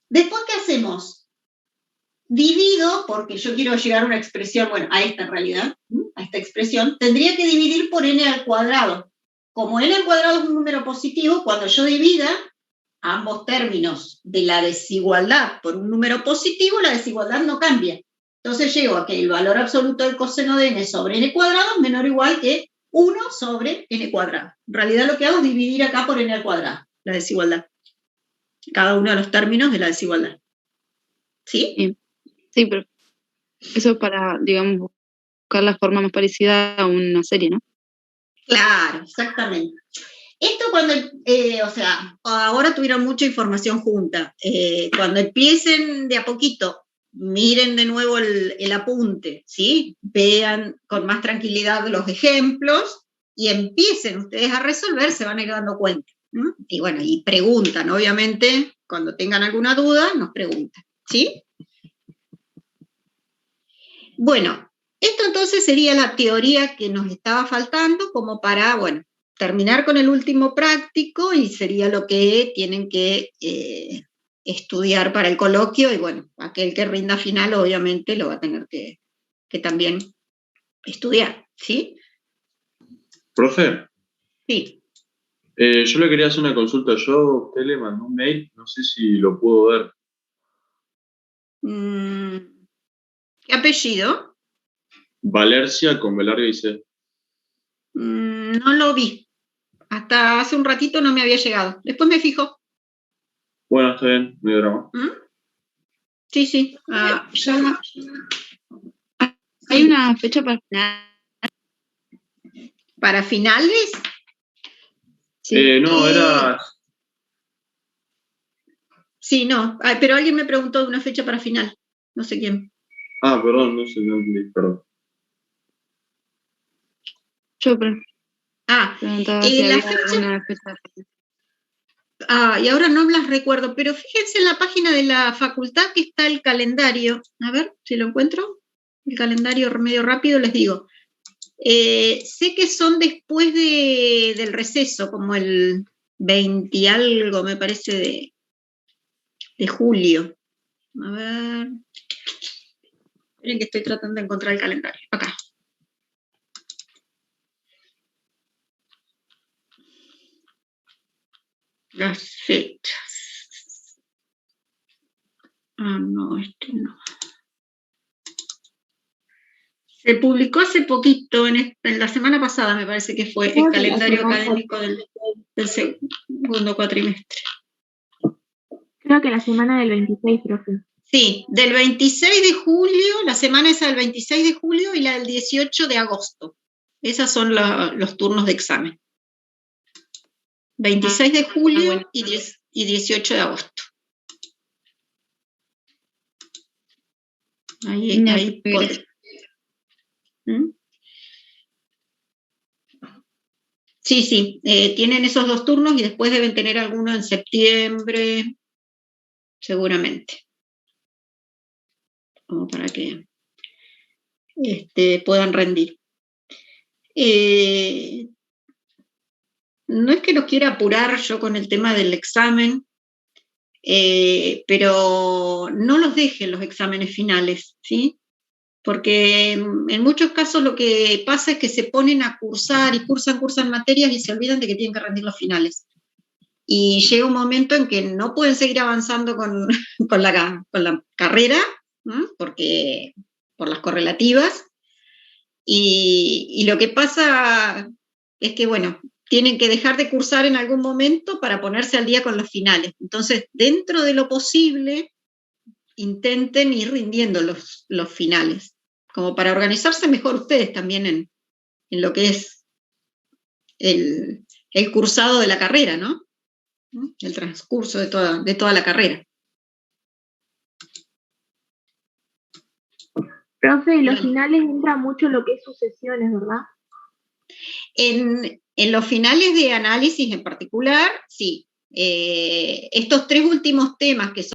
Después, ¿qué hacemos? Divido, porque yo quiero llegar a una expresión, bueno, a esta en realidad, a esta expresión, tendría que dividir por n al cuadrado. Como n al cuadrado es un número positivo, cuando yo divida ambos términos de la desigualdad por un número positivo, la desigualdad no cambia. Entonces llego a que el valor absoluto del coseno de n sobre n cuadrado es menor o igual que 1 sobre n cuadrado. En realidad lo que hago es dividir acá por n al cuadrado, la desigualdad. Cada uno de los términos de la desigualdad. ¿Sí? Sí, pero eso es para, digamos, buscar la forma más parecida a una serie, ¿no? Claro, exactamente. Esto cuando, o sea, ahora tuvieron mucha información junta. Cuando empiecen de a poquito, miren de nuevo el apunte, ¿sí? Vean con más tranquilidad los ejemplos y empiecen ustedes a resolver, se van a ir dando cuenta. Y bueno, y preguntan, obviamente, cuando tengan alguna duda, nos preguntan, ¿sí? Bueno, esto entonces sería la teoría que nos estaba faltando como para, bueno, terminar con el último práctico y sería lo que tienen que estudiar para el coloquio y bueno, aquel que rinda final obviamente lo va a tener que también estudiar, ¿sí? Profe, Sí. yo le quería hacer una consulta. Yo a usted le mandé un mail, no sé si lo pudo ver. ¿Qué apellido? Valercia con B larga y C. No lo vi. Hasta hace un ratito no me había llegado. Después me fijo. Bueno, está bien, no hay drama. Sí, sí. ¿Hay una fecha para final? ¿Para finales? Sí. No, era... Sí, no. Ay, pero alguien me preguntó de una fecha para final. No sé quién. Ah, perdón, no sé, no entendí, perdón. Yo preguntaba si la había fecha... alguna fecha. Y ahora no las recuerdo, pero fíjense en la página de la facultad que está el calendario. A ver si lo encuentro. El calendario medio rápido, les digo. Sé que son después del receso, como el 20 y algo, me parece, de julio. A ver. Miren que estoy tratando de encontrar el calendario. Acá. Las fechas. No, este no. Se publicó hace poquito, en la semana pasada me parece que fue el calendario académico del segundo cuatrimestre. Creo que la semana del 26, profe. Sí, del 26 de julio, la semana esa del 26 de julio y la del 18 de agosto. Esos son los turnos de examen. 26 de julio y 18 de agosto. Ahí ¿Mm? Sí, tienen esos 2 turnos y después deben tener alguno en septiembre, seguramente. Como para que puedan rendir. No es que los quiera apurar yo con el tema del examen, pero no los dejen los exámenes finales, ¿sí? Porque en muchos casos lo que pasa es que se ponen a cursar y cursan materias y se olvidan de que tienen que rendir los finales. Y llega un momento en que no pueden seguir avanzando con la carrera, ¿no? Porque por las correlativas, y lo que pasa es que, bueno, tienen que dejar de cursar en algún momento para ponerse al día con los finales. Entonces, dentro de lo posible, intenten ir rindiendo los finales, como para organizarse mejor ustedes también en lo que es el cursado de la carrera, ¿no? El transcurso de toda la carrera. Profe, y los finales entra mucho lo que es sucesiones, ¿verdad? En los finales de análisis en particular, sí. Estos 3 últimos temas que son